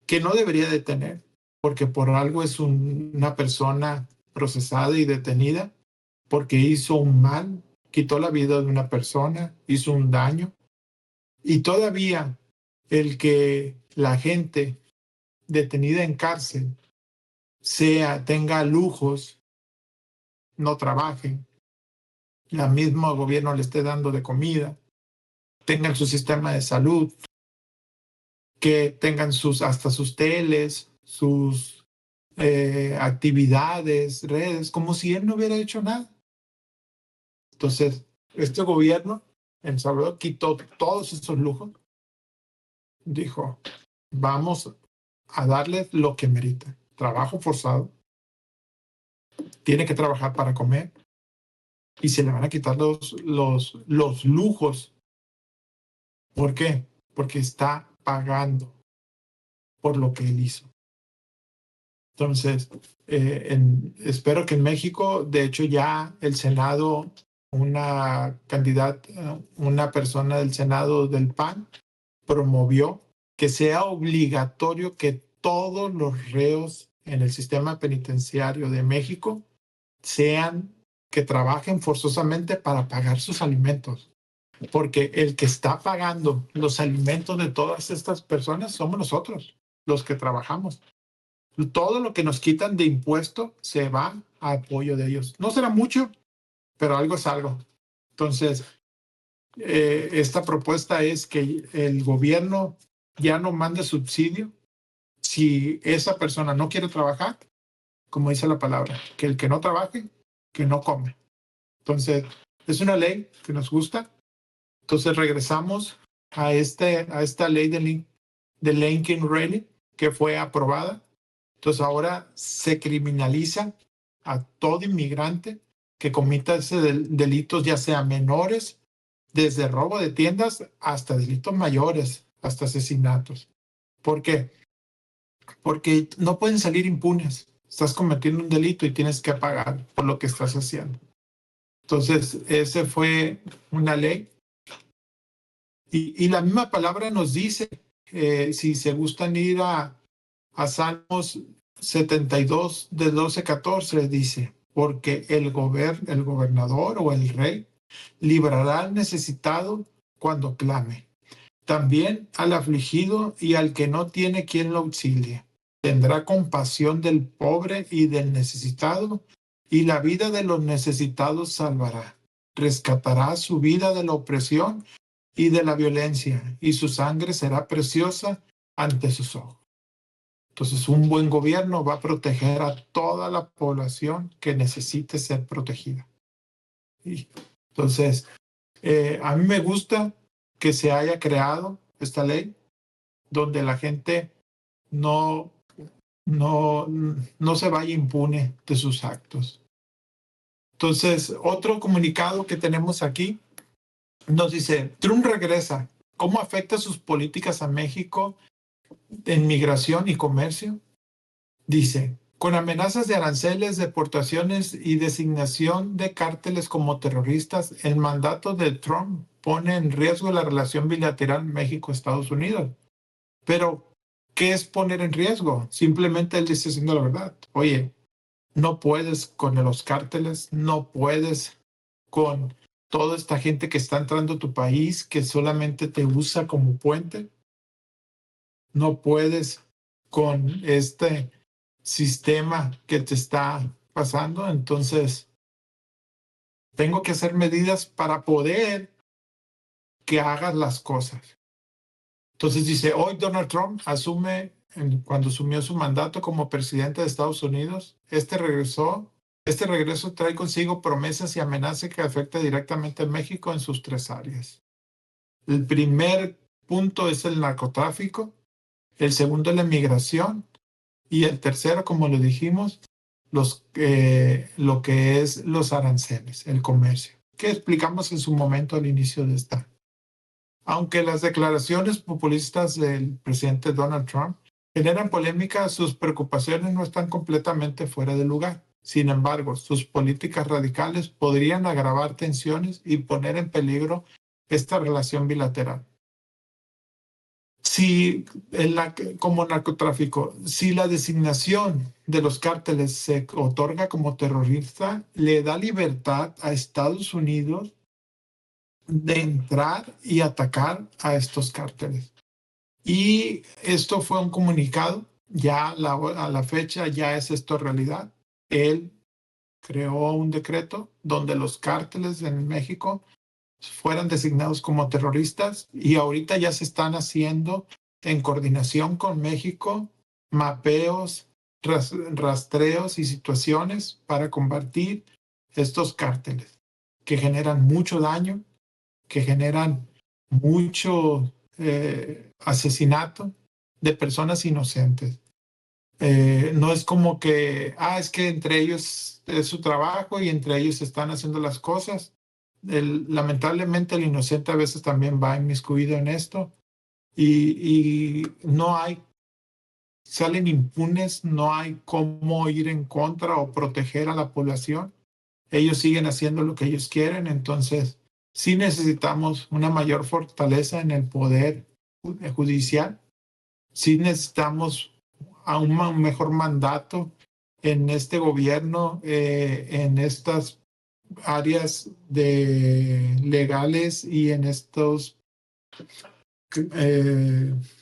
que no debería de tener, porque por algo es una persona procesada y detenida, porque hizo un mal, quitó la vida de una persona, hizo un daño, y todavía el que la gente detenida en cárcel tenga lujos, no trabaje, la misma gobierno le esté dando de comida, tengan su sistema de salud, que tengan hasta sus teles, sus actividades, redes, como si él no hubiera hecho nada. Entonces, este gobierno en El Salvador quitó todos esos lujos, dijo, vamos a darle lo que merita. Trabajo forzado, tiene que trabajar para comer y se le van a quitar los lujos. ¿Por qué? Porque está pagando por lo que él hizo. Entonces, espero que en México, de hecho ya el Senado, una persona del Senado del PAN promovió que sea obligatorio que todos los reos en el sistema penitenciario de México que trabajen forzosamente para pagar sus alimentos. Porque el que está pagando los alimentos de todas estas personas somos nosotros, los que trabajamos. Todo lo que nos quitan de impuesto se va a apoyo de ellos. No será mucho, pero algo es algo. Entonces, esta propuesta es que el gobierno ya no mande subsidio si esa persona no quiere trabajar, como dice la palabra, que el que no trabaje, que no come. Entonces, es una ley que nos gusta. Entonces, regresamos a esta ley de Lincoln Riley, que fue aprobada. Entonces, ahora se criminaliza a todo inmigrante que comita delitos, ya sea menores, desde robo de tiendas hasta delitos mayores, hasta asesinatos. ¿Por qué? Porque no pueden salir impunes. Estás cometiendo un delito y tienes que pagar por lo que estás haciendo. Entonces, esa fue una ley. Y la misma palabra nos dice, si se gustan ir a Salmos 72, de 12-14, dice, porque el gobernador o el rey librará al necesitado cuando clame. También al afligido y al que no tiene quien lo auxilie. Tendrá compasión del pobre y del necesitado, y la vida de los necesitados salvará. Rescatará su vida de la opresión y de la violencia, y su sangre será preciosa ante sus ojos. Entonces, un buen gobierno va a proteger a toda la población que necesite ser protegida. Entonces, a mí me gusta que se haya creado esta ley donde la gente no se vaya impune de sus actos. Entonces, otro comunicado que tenemos aquí nos dice, Trump regresa ¿Cómo afecta sus políticas a México en migración y comercio? Dice, con amenazas de aranceles, deportaciones y designación de cárteles como terroristas, el mandato de Trump pone en riesgo la relación bilateral México-Estados Unidos. Pero, ¿qué es poner en riesgo? Simplemente él dice diciendo la verdad. Oye, no puedes con los cárteles, no puedes con toda esta gente que está entrando a tu país, que solamente te usa como puente. No puedes con este sistema que te está pasando. Entonces, tengo que hacer medidas para poder que hagas las cosas. Entonces dice, hoy Donald Trump asume, cuando asumió su mandato como presidente de Estados Unidos, este regreso trae consigo promesas y amenazas que afectan directamente a México en sus 3 áreas. El primer punto es el narcotráfico, el segundo es la migración y el tercero, como lo dijimos, lo que es los aranceles, el comercio, que explicamos en su momento al inicio de esta. Aunque las declaraciones populistas del presidente Donald Trump generan polémica, sus preocupaciones no están completamente fuera de lugar. Sin embargo, sus políticas radicales podrían agravar tensiones y poner en peligro esta relación bilateral. Como narcotráfico, si la designación de los cárteles se otorga como terrorista, le da libertad a Estados Unidos de entrar y atacar a estos cárteles. Y esto fue un comunicado, ya a la fecha ya es esto realidad. Él creó un decreto donde los cárteles en México fueran designados como terroristas y ahorita ya se están haciendo en coordinación con México mapeos, rastreos y situaciones para combatir estos cárteles que generan mucho daño, que generan mucho asesinato de personas inocentes. No es como que, es que entre ellos es su trabajo y entre ellos están haciendo las cosas. Lamentablemente el inocente a veces también va inmiscuido en esto y salen impunes, no hay cómo ir en contra o proteger a la población. Ellos siguen haciendo lo que ellos quieren, entonces sí necesitamos una mayor fortaleza en el poder judicial, sí necesitamos a un mejor mandato en este gobierno, en estas áreas legales y en estos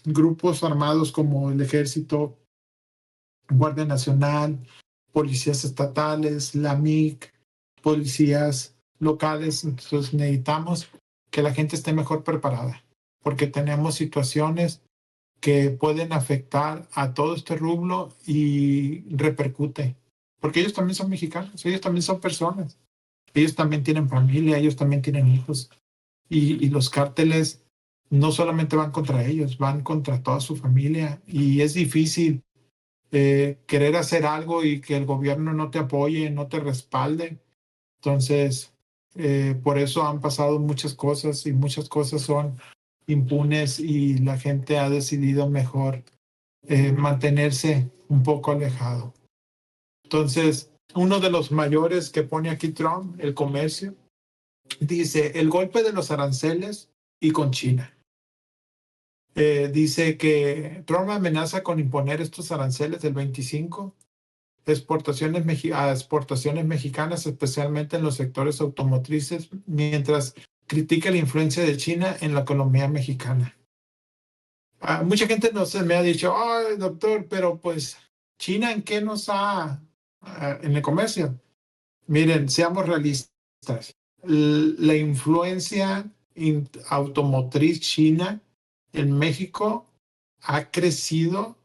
grupos armados como el Ejército, Guardia Nacional, policías estatales, la MIC, policías locales. Entonces necesitamos que la gente esté mejor preparada porque tenemos situaciones que pueden afectar a todo este rubro y repercute, porque ellos también son mexicanos, ellos también son personas, ellos también tienen familia, ellos también tienen hijos y los cárteles no solamente van contra ellos, van contra toda su familia y es difícil querer hacer algo y que el gobierno no te apoye, no te respalde. Entonces, por eso han pasado muchas cosas y muchas cosas son impunes y la gente ha decidido mejor mantenerse un poco alejado. Entonces, uno de los mayores que pone aquí Trump, el comercio, dice el golpe de los aranceles y con China. Dice que Trump amenaza con imponer estos aranceles del 25 a exportaciones mexicanas, especialmente en los sectores automotrices, mientras critica la influencia de China en la economía mexicana. Mucha gente me ha dicho, doctor, pero pues, ¿China en qué nos ha en el comercio? Miren, seamos realistas. La influencia automotriz china en México ha crecido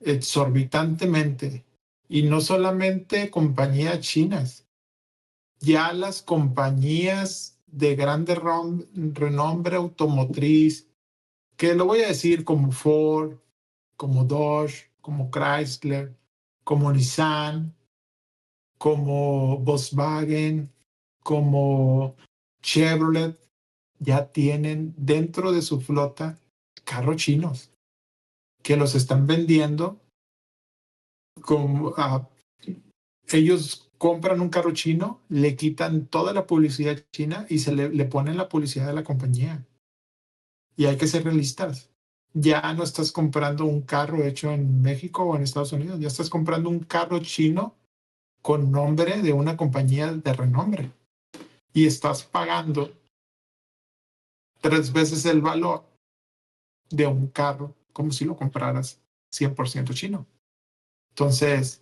exorbitantemente. Y no solamente compañías chinas, ya las compañías de grande renombre automotriz, que lo voy a decir como Ford, como Dodge, como Chrysler, como Nissan, como Volkswagen, como Chevrolet, ya tienen dentro de su flota carros chinos que los están vendiendo como ellos compran un carro chino, le quitan toda la publicidad china y le ponen la publicidad de la compañía. Y hay que ser realistas. Ya no estás comprando un carro hecho en México o en Estados Unidos, ya estás comprando un carro chino con nombre de una compañía de renombre. Y estás pagando 3 veces el valor de un carro como si lo compraras 100% chino. Entonces,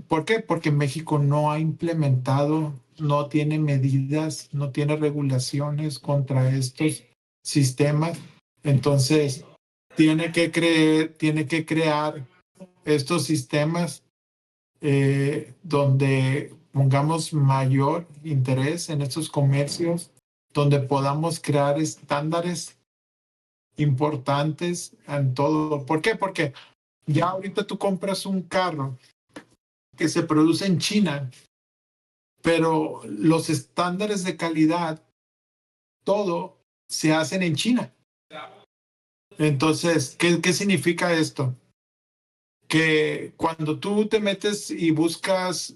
¿por qué? Porque México no ha implementado, no tiene medidas, no tiene regulaciones contra estos sistemas. Entonces, tiene que crear estos sistemas donde pongamos mayor interés en estos comercios, donde podamos crear estándares importantes en todo. ¿Por qué? Porque ya ahorita tú compras un carro que se produce en China, pero los estándares de calidad, todo se hacen en China. Entonces, ¿qué significa esto? Que cuando tú te metes y buscas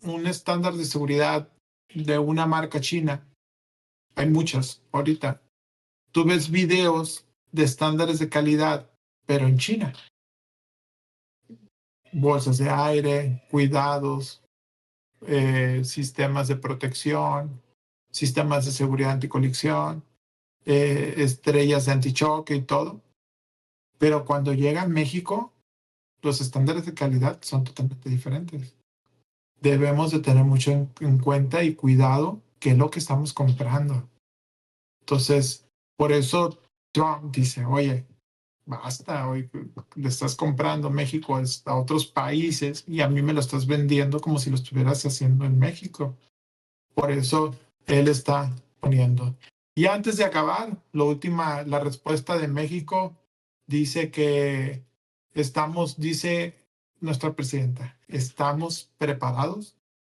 un estándar de seguridad de una marca china, hay muchas ahorita, tú ves videos de estándares de calidad, pero en China. Bolsas de aire, cuidados, sistemas de protección, sistemas de seguridad anticolisión, estrellas de antichoque y todo. Pero cuando llega a México, los estándares de calidad son totalmente diferentes. Debemos de tener mucho en cuenta y cuidado qué es lo que estamos comprando. Entonces, por eso Trump dice, oye, basta, hoy le estás comprando México a otros países y a mí me lo estás vendiendo como si lo estuvieras haciendo en México. Por eso él está poniendo. Y antes de acabar, la respuesta de México dice que dice nuestra presidenta, ¿estamos preparados?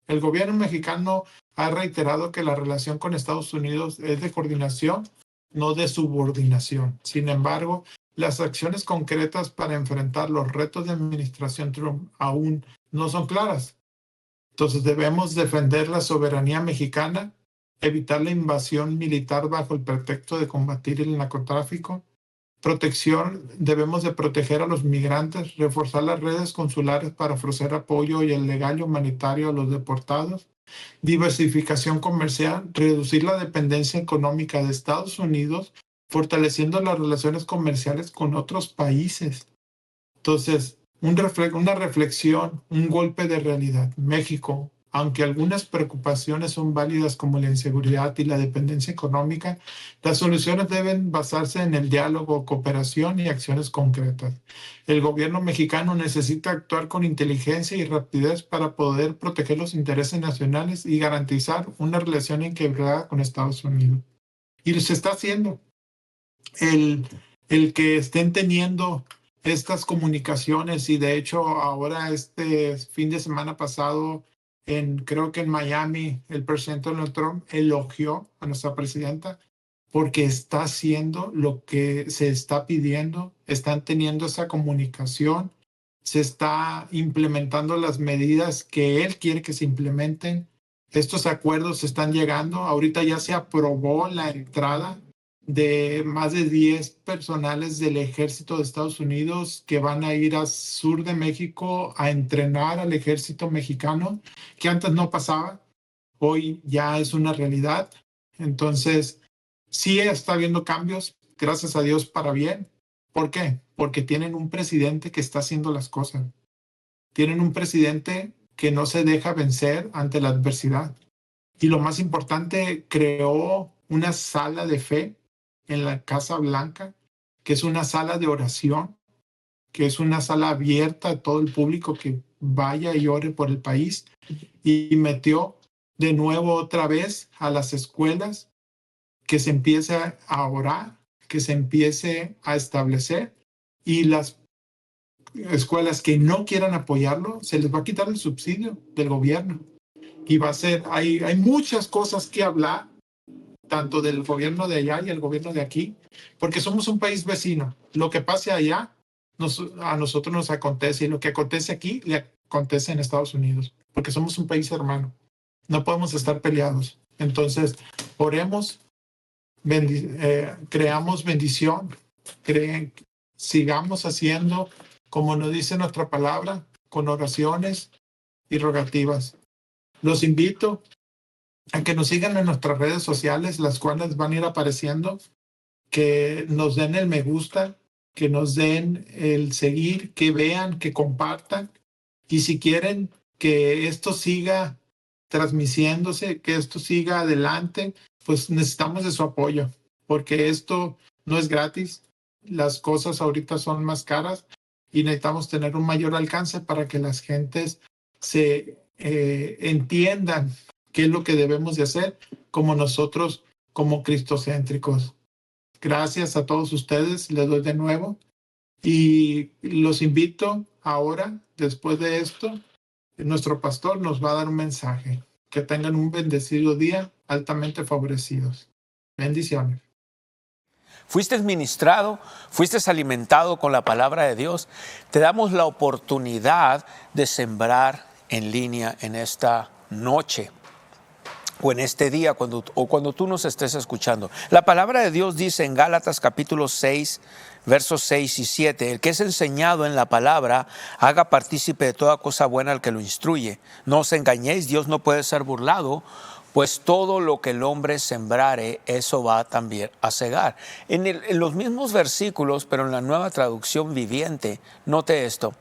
El gobierno mexicano ha reiterado que la relación con Estados Unidos es de coordinación, no de subordinación. Sin embargo, las acciones concretas para enfrentar los retos de administración Trump aún no son claras. Entonces debemos defender la soberanía mexicana, evitar la invasión militar bajo el pretexto de combatir el narcotráfico, debemos de proteger a los migrantes, reforzar las redes consulares para ofrecer apoyo y el legal y humanitario a los deportados, diversificación comercial, reducir la dependencia económica de Estados Unidos, fortaleciendo las relaciones comerciales con otros países. Entonces, una reflexión, un golpe de realidad. México, aunque algunas preocupaciones son válidas como la inseguridad y la dependencia económica, las soluciones deben basarse en el diálogo, cooperación y acciones concretas. El gobierno mexicano necesita actuar con inteligencia y rapidez para poder proteger los intereses nacionales y garantizar una relación inquebrada con Estados Unidos. Y se está haciendo. El que estén teniendo estas comunicaciones, y de hecho ahora este fin de semana pasado, creo que en Miami, el presidente Donald Trump elogió a nuestra presidenta porque está haciendo lo que se está pidiendo, están teniendo esa comunicación, se está implementando las medidas que él quiere que se implementen. Estos acuerdos están llegando. Ahorita ya se aprobó la entrada de más de 10 personales del ejército de Estados Unidos que van a ir al sur de México a entrenar al ejército mexicano, que antes no pasaba, hoy ya es una realidad. Entonces, sí está habiendo cambios, gracias a Dios para bien. ¿Por qué? Porque tienen un presidente que está haciendo las cosas. Tienen un presidente que no se deja vencer ante la adversidad. Y lo más importante, creó una sala de fe en la Casa Blanca, que es una sala de oración, que es una sala abierta a todo el público que vaya y ore por el país, y metió de nuevo otra vez a las escuelas, que se empiece a orar, que se empiece a establecer, y las escuelas que no quieran apoyarlo, se les va a quitar el subsidio del gobierno. Y va a ser, hay muchas cosas que hablar, tanto del gobierno de allá y el gobierno de aquí, porque somos un país vecino. Lo que pase allá a nosotros nos acontece, y lo que acontece aquí le acontece en Estados Unidos, porque somos un país hermano. No podemos estar peleados. Entonces, oremos, creamos bendición, sigamos haciendo como nos dice nuestra palabra, con oraciones y rogativas. Los invito a que nos sigan en nuestras redes sociales, las cuales van a ir apareciendo, que nos den el me gusta, que nos den el seguir, que vean, que compartan. Y si quieren que esto siga transmitiéndose, que esto siga adelante, pues necesitamos de su apoyo, porque esto no es gratis. Las cosas ahorita son más caras y necesitamos tener un mayor alcance para que las gentes se entiendan qué es lo que debemos de hacer como nosotros, como cristocéntricos. Gracias a todos ustedes, les doy de nuevo y los invito ahora, después de esto, nuestro pastor nos va a dar un mensaje. Que tengan un bendecido día, altamente favorecidos. Bendiciones. Fuiste ministrado, fuiste alimentado con la palabra de Dios. Te damos la oportunidad de sembrar en línea en esta noche o en este día cuando tú nos estés escuchando. La palabra de Dios dice en Gálatas capítulo 6, versos 6 y 7, el que es enseñado en la palabra, haga partícipe de toda cosa buena al que lo instruye. No os engañéis, Dios no puede ser burlado, pues todo lo que el hombre sembrare, eso va también a segar. En los mismos versículos, pero en la Nueva Traducción Viviente, note esto.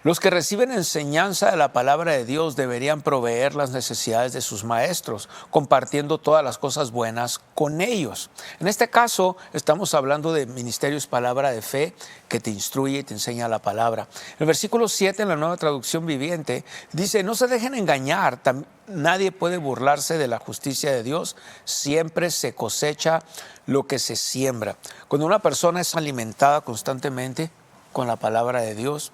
Los que reciben enseñanza de la palabra de Dios deberían proveer las necesidades de sus maestros, compartiendo todas las cosas buenas con ellos. En este caso, estamos hablando de ministerios palabra de fe que te instruye y te enseña la palabra. El versículo 7 en la Nueva Traducción Viviente dice, no se dejen engañar, nadie puede burlarse de la justicia de Dios, siempre se cosecha lo que se siembra. Cuando una persona es alimentada constantemente con la palabra de Dios,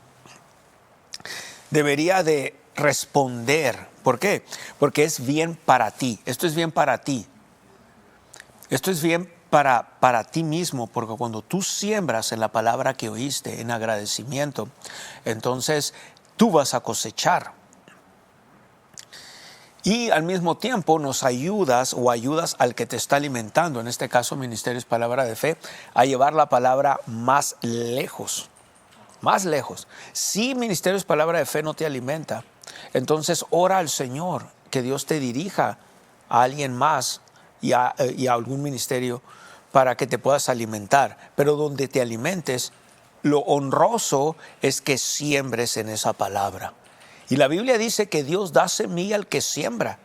debería de responder. ¿Por qué? Porque es bien para ti. Esto es bien para ti. Esto es bien para ti mismo, porque cuando tú siembras en la palabra que oíste, en agradecimiento, entonces tú vas a cosechar. Y al mismo tiempo nos ayudas o ayudas al que te está alimentando, en este caso Ministerios Palabra de Fe, a llevar la palabra más lejos. Más lejos. Si Ministerios Palabra de Fe no te alimenta, entonces ora al Señor que Dios te dirija a alguien más y a algún ministerio para que te puedas alimentar. Pero donde te alimentes, lo honroso es que siembres en esa palabra. Y la Biblia dice que Dios da semilla al que siembra.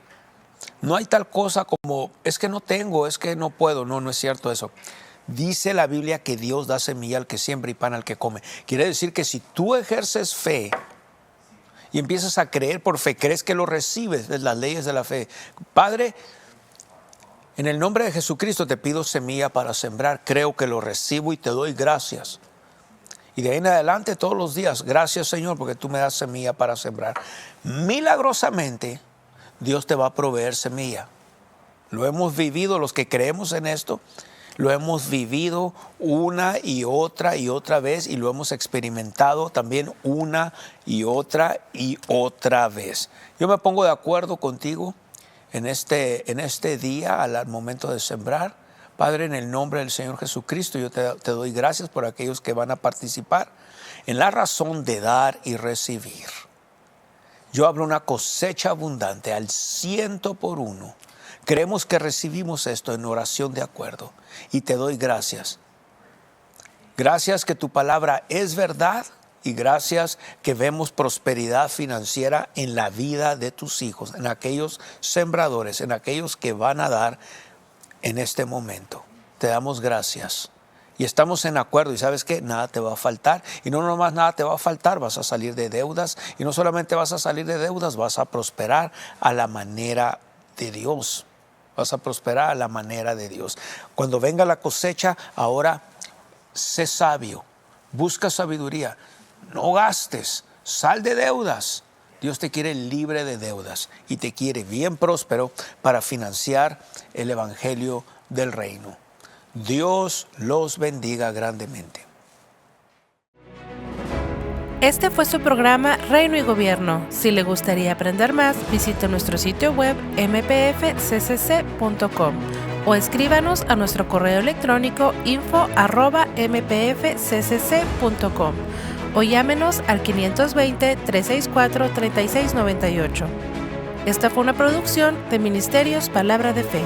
No hay tal cosa como, es que no tengo, es que no puedo. No es cierto eso. Dice la Biblia que Dios da semilla al que siembra y pan al que come. Quiere decir que si tú ejerces fe y empiezas a creer por fe, crees que lo recibes de las leyes de la fe. Padre, en el nombre de Jesucristo te pido semilla para sembrar. Creo que lo recibo y te doy gracias. Y de ahí en adelante todos los días, gracias Señor porque tú me das semilla para sembrar. Milagrosamente Dios te va a proveer semilla. Lo hemos vivido los que creemos en esto. Lo hemos vivido una y otra vez y lo hemos experimentado también una y otra vez. Yo me pongo de acuerdo contigo en este día al momento de sembrar. Padre, en el nombre del Señor Jesucristo, yo te doy gracias por aquellos que van a participar en la razón de dar y recibir. Yo hablo una cosecha abundante al 100%. Creemos que recibimos esto en oración de acuerdo y te doy gracias. Gracias que tu palabra es verdad y gracias que vemos prosperidad financiera en la vida de tus hijos, en aquellos sembradores, en aquellos que van a dar en este momento. Te damos gracias y estamos en acuerdo y ¿sabes qué? Nada te va a faltar y no nomás nada te va a faltar, vas a salir de deudas y no solamente vas a salir de deudas, vas a prosperar a la manera de Dios. Vas a prosperar a la manera de Dios. Cuando venga la cosecha, ahora sé sabio, busca sabiduría, no gastes, sal de deudas. Dios te quiere libre de deudas y te quiere bien próspero para financiar el evangelio del reino. Dios los bendiga grandemente. Este fue su programa Reino y Gobierno. Si le gustaría aprender más, visite nuestro sitio web mpfccc.com o escríbanos a nuestro correo electrónico info@mpfccc.com o llámenos al 520-364-3698. Esta fue una producción de Ministerios Palabra de Fe.